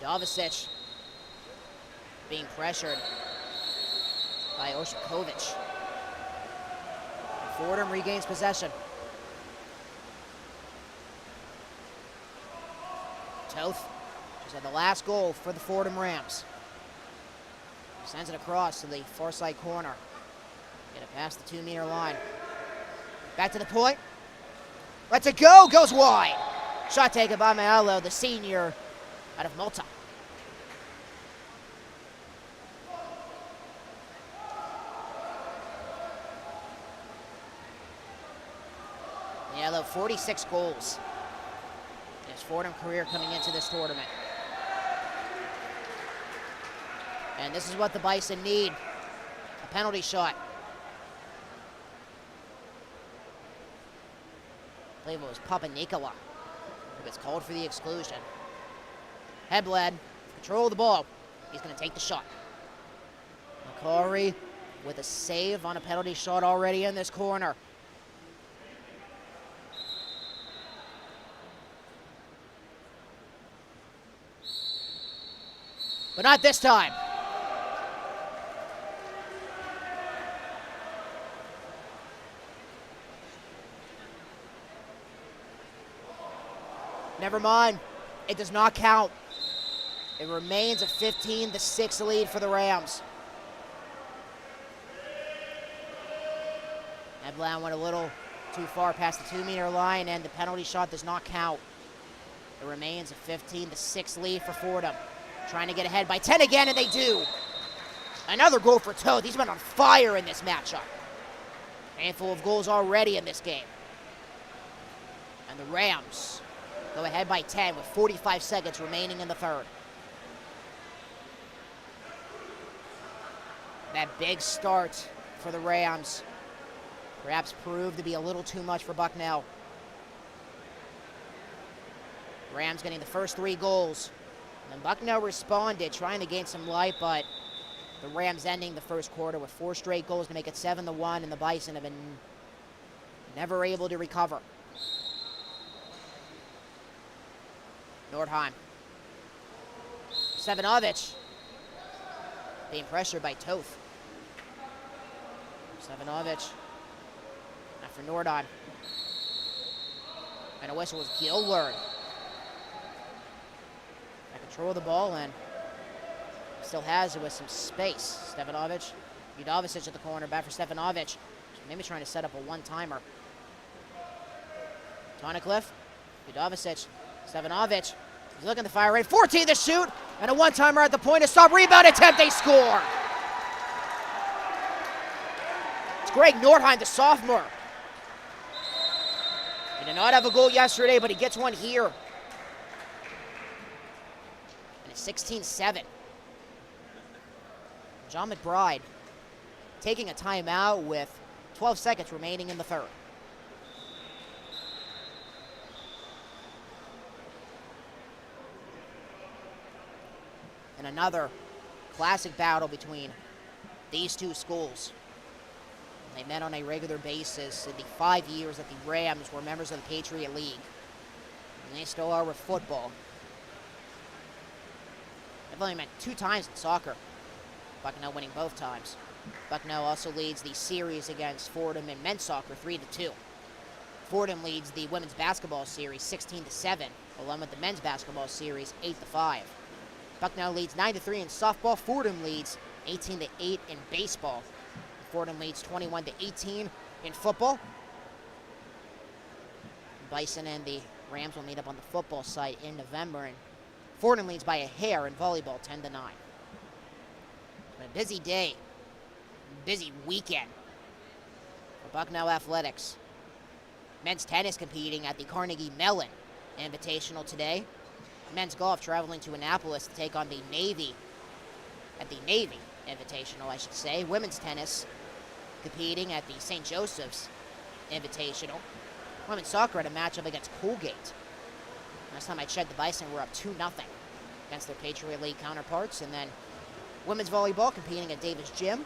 Speaker 1: Udovicic being pressured by Oshikovic. Fordham regains possession. Toth just had the last goal for the Fordham Rams. Sends it across to the far side corner. Get it past the 2-meter line. Back to the point. Lets it go. Goes wide. Shot taken by Maiello, the senior out of Malta. Maiello, 46 goals. His Fordham career coming into this tournament. And this is what the Bison need. A penalty shot. I believe it was Papa Nikola who gets called for the exclusion. Hedblad, control of the ball. He's going to take the shot. Macari with a save on a penalty shot already in this corner. But not this time. Never mind. It does not count. It remains a 15-6 lead for the Rams. Hedblad went a little too far past the 2-meter line, and the penalty shot does not count. It remains a 15-6 lead for Fordham. Trying to get ahead by 10 again, and they do. Another goal for Toth. He's been on fire in this matchup. Handful of goals already in this game. And the Rams go ahead by 10 with 45 seconds remaining in the third. That big start for the Rams perhaps proved to be a little too much for Bucknell. Rams getting the first 3 goals. And Bucknell responded, trying to gain some life, but the Rams ending the first quarter with 4 straight goals to make it 7-1, and the Bison have been never able to recover. Nordheim. Stefanovic being pressured by Toth. Stefanovic after Nordheim. And a whistle was Gilbert. Control of the ball and still has it with some space. Stefanovic. Udovicic at the corner. Back for Stefanovic. Maybe trying to set up a one-timer. Tunnicliffe. Udovicic. Stefanovic. He's looking to fire rate. 14 to shoot. And a one-timer at the point. A stop rebound attempt. They score. It's Greg Nordheim, the sophomore. He did not have a goal yesterday, but he gets one here. 16-7. John McBride taking a timeout with 12 seconds remaining in the third. And another classic battle between these two schools. They met on a regular basis in the 5 years that the Rams were members of the Patriot League. And they still are with football. They've only met 2 times in soccer. Bucknell winning both times. Bucknell also leads the series against Fordham in men's soccer 3-2. Fordham leads the women's basketball series 16-7, along with the men's basketball series 8-5. Bucknell leads 9-3 in softball. Fordham leads 18-8 in baseball. Fordham leads 21-18 in football. Bison and the Rams will meet up on the football side in November, and Fordham leads by a hair in volleyball, 10-9. It's been a busy day, busy weekend for Bucknell Athletics. Men's tennis competing at the Carnegie Mellon Invitational today. Men's golf traveling to Annapolis to take on the Navy at the Navy Invitational, I should say. Women's tennis competing at the St. Joseph's Invitational. Women's soccer had a matchup against Colgate. Last time I checked, the Bison were up 2-0 against their Patriot League counterparts. And then women's volleyball competing at Davis Gym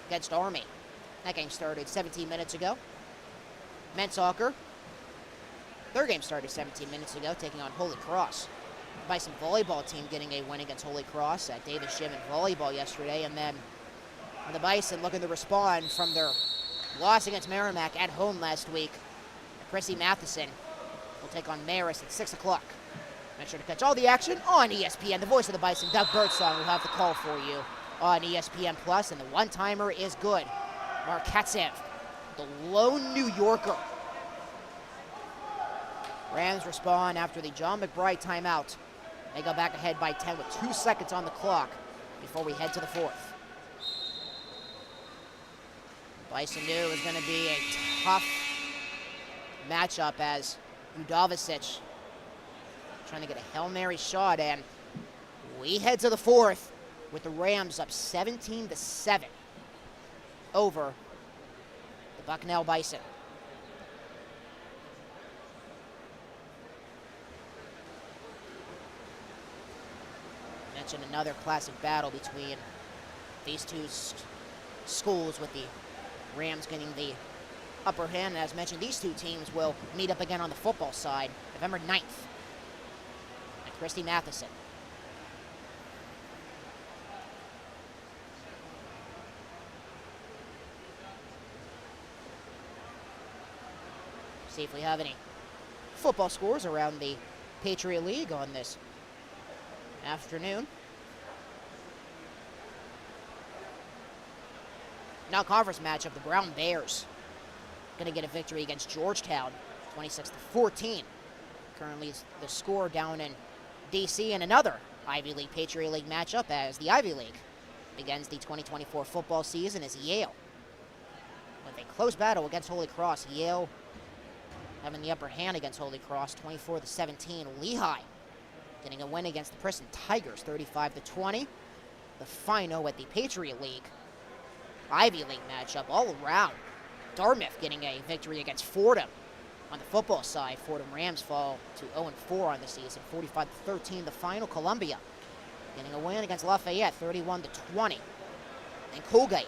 Speaker 1: against Army. That game started 17 minutes ago. Men's soccer, their game started 17 minutes ago, taking on Holy Cross. The Bison volleyball team getting a win against Holy Cross at Davis Gym in volleyball yesterday. And then the Bison looking to respond from their lost against Merrimack at home last week. Chrissy Matheson will take on Marist at 6 o'clock. Make sure to catch all the action on ESPN. The voice of the Bison, Doug Birdsong, will have the call for you on ESPN+, and the one-timer is good. Mark Katsev, the lone New Yorker. Rams respond after the John McBride timeout. They go back ahead by 10 with 2 seconds on the clock before we head to the fourth. Bison knew it was going to be a tough matchup as Udovicic trying to get a Hail Mary shot, and we head to the fourth with the Rams up 17-7 over the Bucknell Bison. Mentioned another classic battle between these two schools, with the Rams getting the upper hand. And as mentioned, these two teams will meet up again on the football side November 9th at Christy Matheson. See if we have any football scores around the Patriot League on this afternoon. Now conference matchup, the Brown Bears going to get a victory against Georgetown, 26-14. Currently the score down in D.C. and another Ivy League Patriot League matchup as the Ivy League begins the 2024 football season as Yale, with a close battle against Holy Cross. Yale having the upper hand against Holy Cross, 24-17. Lehigh getting a win against the Princeton Tigers, 35-20. The final at the Patriot League Ivy League matchup all around. Dartmouth getting a victory against Fordham. On the football side, Fordham Rams fall to 0-4 on the season, 45-13. The final, Columbia getting a win against Lafayette, 31-20. And Colgate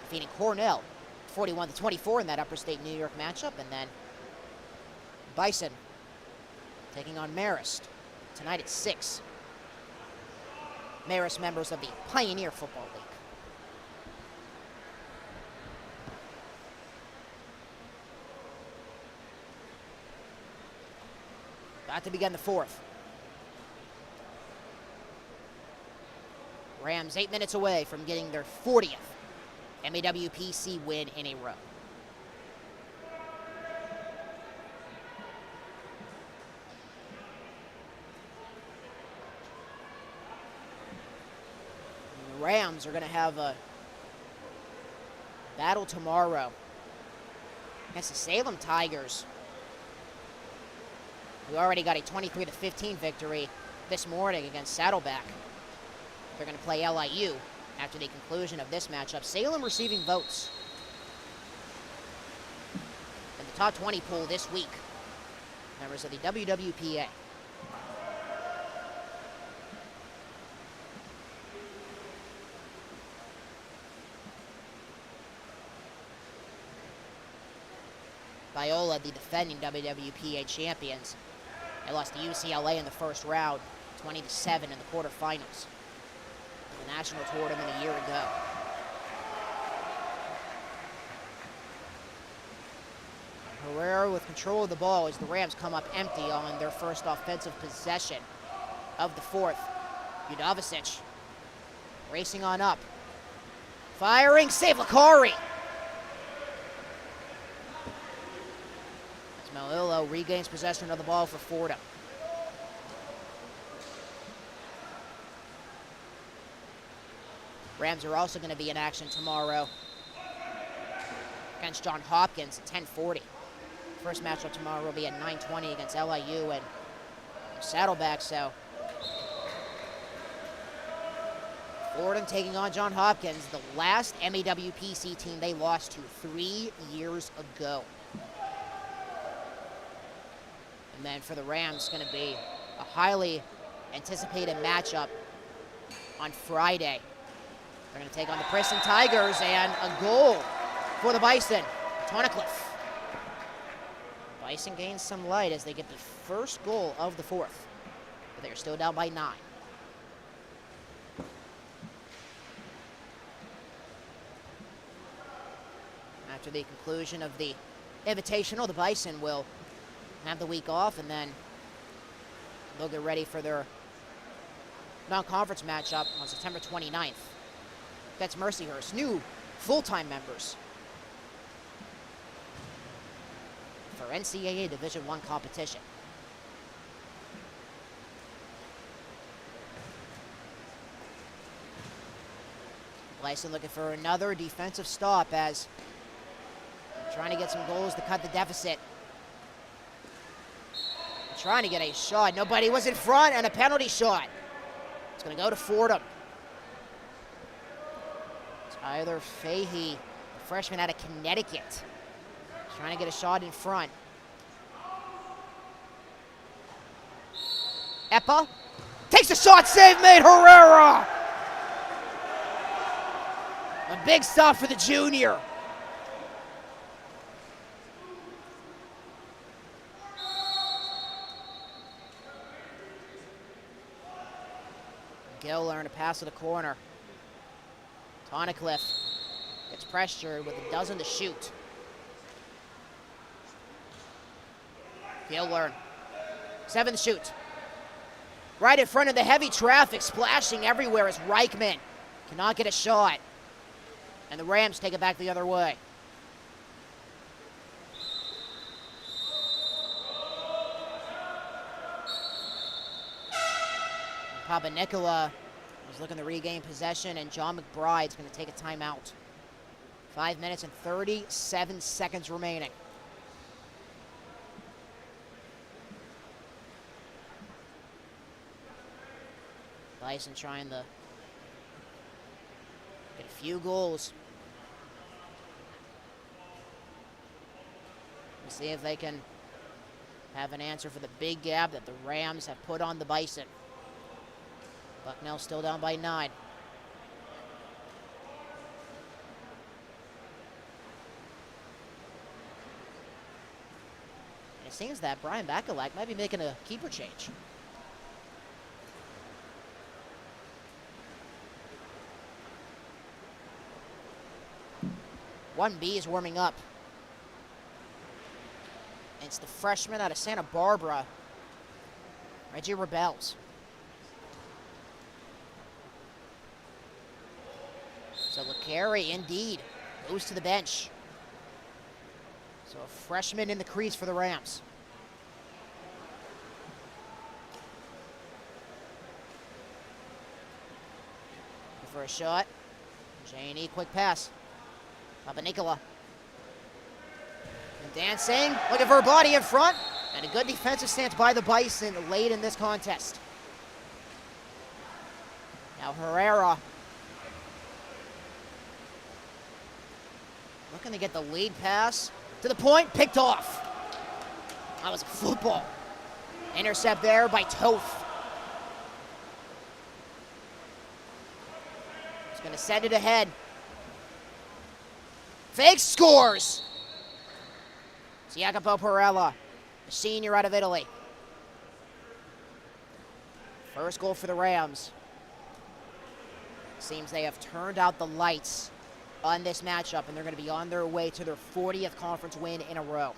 Speaker 1: defeating Cornell, 41-24 in that upper state New York matchup. And then Bison taking on Marist tonight at 6. Marist members of the Pioneer Football League. About to begin the fourth. Rams 8 minutes away from getting their 40th MAWPC win in a row. The Rams are going to have a battle tomorrow against the Salem Tigers, who already got a 23-15 victory this morning against Saddleback. They're going to play LIU after the conclusion of this matchup. Salem receiving votes in the top 20 poll this week. Members of the WWPA. Biola, the defending WWPA champions. They lost to UCLA in the first round, 20-7 in the quarterfinals. The national tournament a year ago. Herrera with control of the ball as the Rams come up empty on their first offensive possession of the fourth. Udovicic racing on up. Firing, save Lakari. Melillo regains possession of the ball for Fordham. Rams are also going to be in action tomorrow against John Hopkins at 10:40. First matchup tomorrow will be at 9:20 against LIU and Saddleback. So Fordham taking on John Hopkins, the last MAWPC team they lost to 3 years ago. And then for the Rams, it's going to be a highly anticipated matchup on Friday. They're going to take on the Princeton Tigers, and a goal for the Bison. Tunnicliffe. Bison gains some light as they get the first goal of the fourth, but they're still down by 9. After the conclusion of the Invitational, the Bison will have the week off, and then they'll get ready for their non-conference matchup on September 29th. That's Mercyhurst, new full-time members for NCAA Division I competition. Bison looking for another defensive stop as trying to get some goals to cut the deficit. Trying to get a shot. Nobody was in front, and a penalty shot. It's going to go to Fordham. Tyler Fahey, a freshman out of Connecticut, trying to get a shot in front. Eppa takes a shot, save made, Herrera! A big stop for the junior. Gill learned to pass to the corner. Tonnicliffe gets pressured with a dozen to shoot. Gill 7 to shoot. Right in front of the heavy traffic, splashing everywhere as Reichman cannot get a shot. And the Rams take it back the other way. Papa Nicola is looking to regain possession, and John McBride's going to take a timeout. 5 minutes and 37 seconds remaining. Bison trying to get a few goals. We'll see if they can have an answer for the big gap that the Rams have put on the Bison. Bucknell still down by 9. And it seems that Brian Bakalak might be making a keeper change. One B is warming up. It's the freshman out of Santa Barbara, Reggie Rebels. So LeCarry, indeed, goes to the bench. So a freshman in the crease for the Rams. For a shot. J&E, quick pass. Papa Nicola. And dancing, looking for a body in front. And a good defensive stance by the Bison late in this contest. Now Herrera. Looking to get the lead pass. To the point, picked off. That was a football. Intercept there by Toth. He's going to send it ahead. Fake scores. It's Jacopo Perella, a senior out of Italy. First goal for the Rams. Seems they have turned out the lights on this matchup, and they're going to be on their way to their 40th conference win in a row.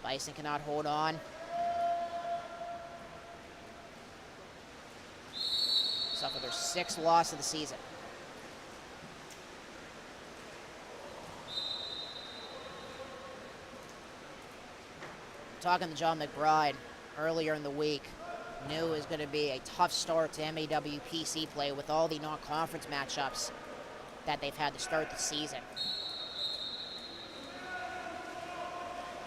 Speaker 1: Bison cannot hold on. Suffer their 6th loss of the season. Talking to John McBride earlier in the week, knew it was going to be a tough start to MAWPC play with all the non-conference matchups that they've had to start the season.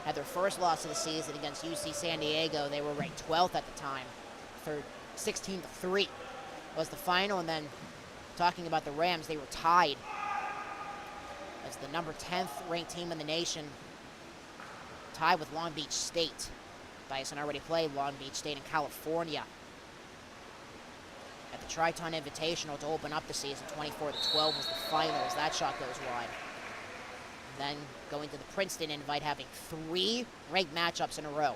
Speaker 1: Had their first loss of the season against UC San Diego. They were ranked 12th at the time. 16-3 was the final, and then talking about the Rams, they were tied as the number 10th ranked team in the nation, tied with Long Beach State. Bison already played Long Beach State in California at the Tri-Ton Invitational to open up the season. 24-12 was the final as that shot goes wide. Then going to the Princeton Invite, having 3 ranked matchups in a row.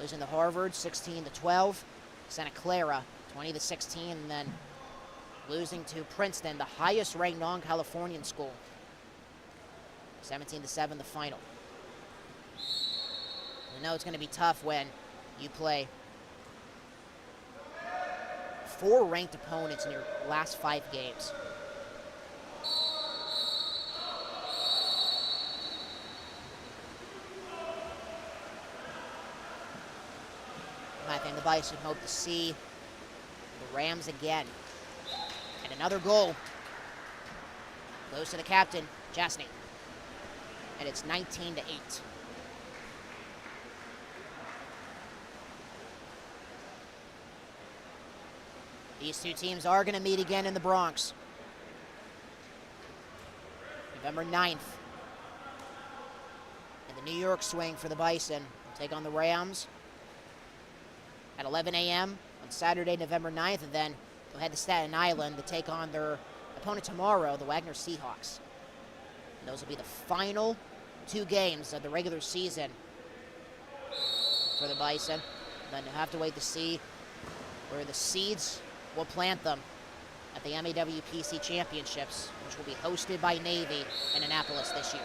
Speaker 1: losing to Harvard 16-12. Santa Clara 20-16, and then losing to Princeton, the highest-ranked non-Californian school, 17-7, the final. I know it's going to be tough when you play 4 ranked opponents in your last 5 games. I think the Bison hope to see the Rams again. And another goal goes to the captain, Jasny. And it's 19-8. These two teams are going to meet again in the Bronx. November 9th. In the New York swing for the Bison. They'll take on the Rams at 11 a.m. on Saturday, November 9th, and then they'll head to Staten Island to take on their opponent tomorrow, the Wagner Seahawks. And those will be the final 2 games of the regular season for the Bison. And then you'll have to wait to see where the Seeds will plant them at the MAWPC Championships, which will be hosted by Navy in Annapolis this year.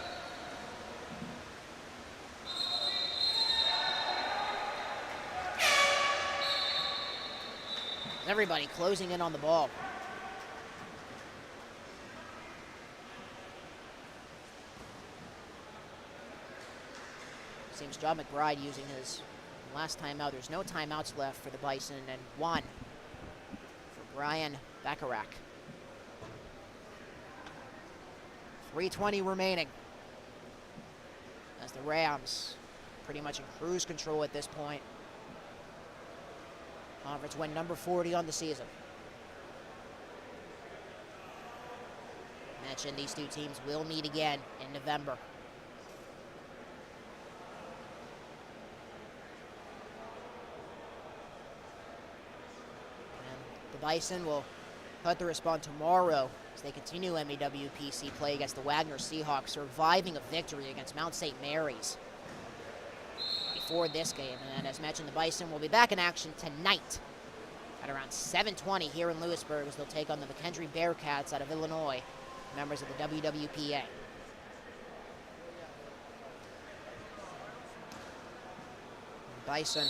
Speaker 1: Everybody closing in on the ball. Seems John McBride using his last timeout. There's no timeouts left for the Bison, and 1 for Brian Bacharach. 3:20 remaining as the Rams pretty much in cruise control at this point. Conference win number 40 on the season. Mentioned these two teams will meet again in November. And the Bison will put the respond tomorrow as they continue MAWPC play against the Wagner Seahawks, surviving a victory against Mount St. Mary's before this game. And as mentioned, the Bison will be back in action tonight at around 7:20 here in Lewisburg as they'll take on the McKendree Bearcats out of Illinois, members of the WWPA. Bison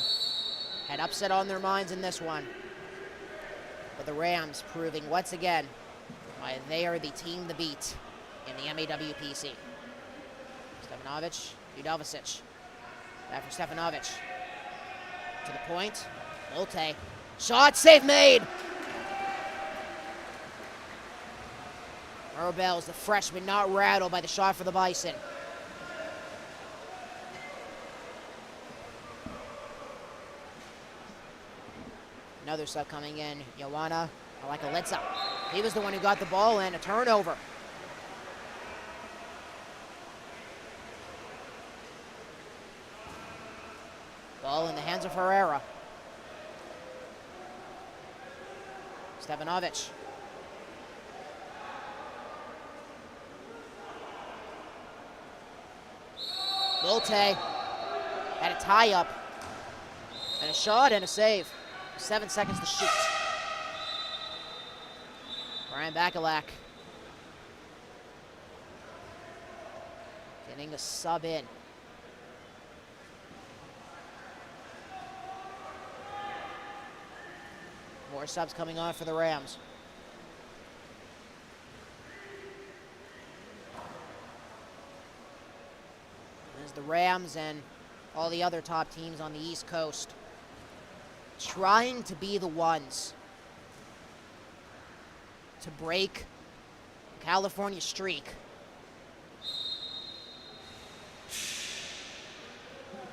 Speaker 1: had upset on their minds in this one, but the Rams proving once again why they are the team to beat in the MAWPC. Stefanovic, Udovicic. Back for Stefanovic. To the point. Molte. Shot, save made! Robels, the freshman, not rattled by the shot for the Bison. Another sub coming in, Joanna Alakalitsa. He was the one who got the ball in, a turnover. Ball in the hands of Herrera. Stefanovic. Molte had a tie-up. And a shot and a save. 7 seconds to shoot. Brian Bacharach getting a sub in. More subs coming on for the Rams. As the Rams and all the other top teams on the East Coast trying to be the ones to break California streak.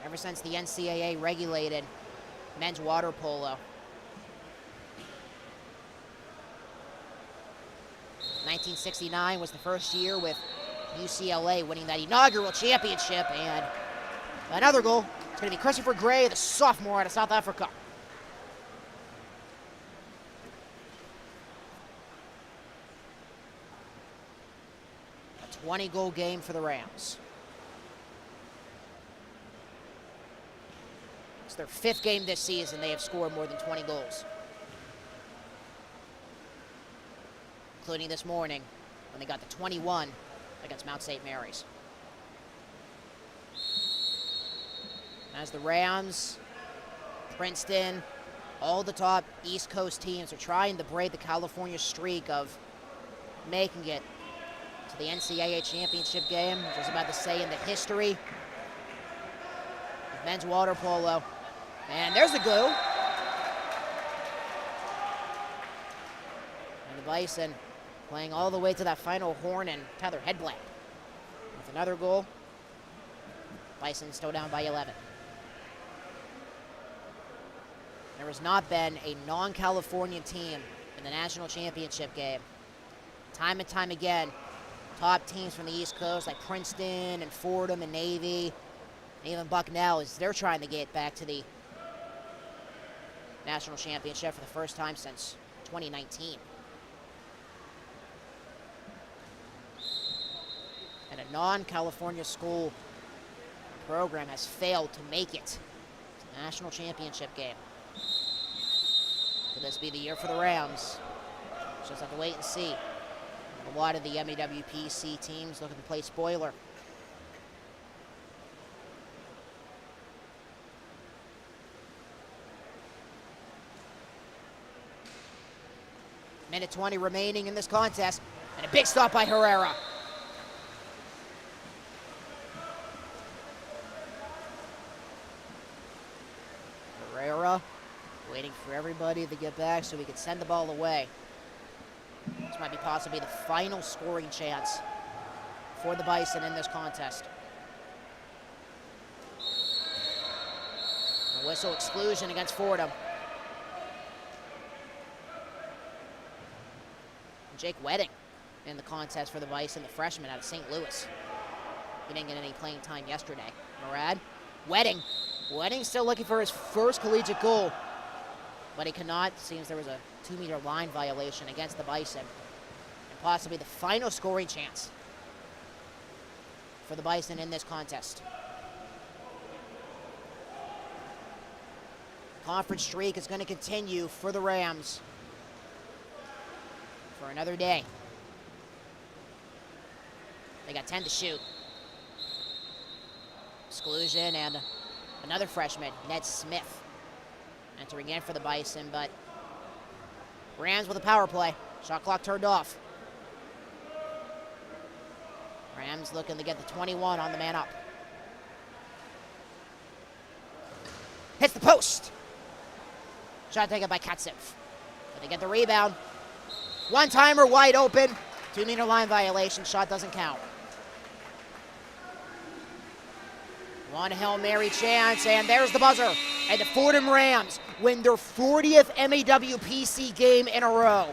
Speaker 1: Ever since the NCAA regulated men's water polo. 1969 was the first year with UCLA winning that inaugural championship, and another goal. It's going to be Christopher Gray, the sophomore out of South Africa. A 20-goal game for the Rams. It's their 5th game this season they have scored more than 20 goals. Including this morning when they got to 21 against Mount St. Mary's. As the Rams, Princeton, all the top East Coast teams are trying to break the California streak of making it to the NCAA championship game. I was about to say in the history of men's water polo. And there's the glue. And the Bison playing all the way to that final horn and Tyler Hedblad with another goal. Bison still down by 11. There has not been a non-California team in the national championship game. Time and time again, top teams from the East Coast like Princeton and Fordham and Navy, and even Bucknell, as they're trying to get back to the national championship for the first time since 2019. And a non-California school program has failed to make it to the national championship game. Could this be the year for the Rams? Just have to wait and see. A lot of the MEWPC teams looking to play spoiler. Minute 20 remaining in this contest, and a big stop by Herrera. Herrera waiting for everybody to get back so he can send the ball away. This might be possibly the final scoring chance for the Bison in this contest. A whistle exclusion against Fordham. Jake Wedding in the contest for the Bison, the freshman out of St. Louis. He didn't get any playing time yesterday. Murad, Wedding still looking for his first collegiate goal, but he cannot. Seems there was a 2-meter line violation against the Bison. And possibly the final scoring chance for the Bison in this contest. Conference streak is going to continue for the Rams for another day. They got 10 to shoot. Exclusion, and another freshman, Ned Smith, entering in for the Bison, but Rams with a power play. Shot clock turned off. Rams looking to get the 21 on the man up. Hits the post. Shot taken by Katsev. But they get the rebound. One-timer wide open. 2-meter line violation. Shot doesn't count. One Hail Mary chance, and there's the buzzer. And the Fordham Rams win their 40th MEWPC game in a row.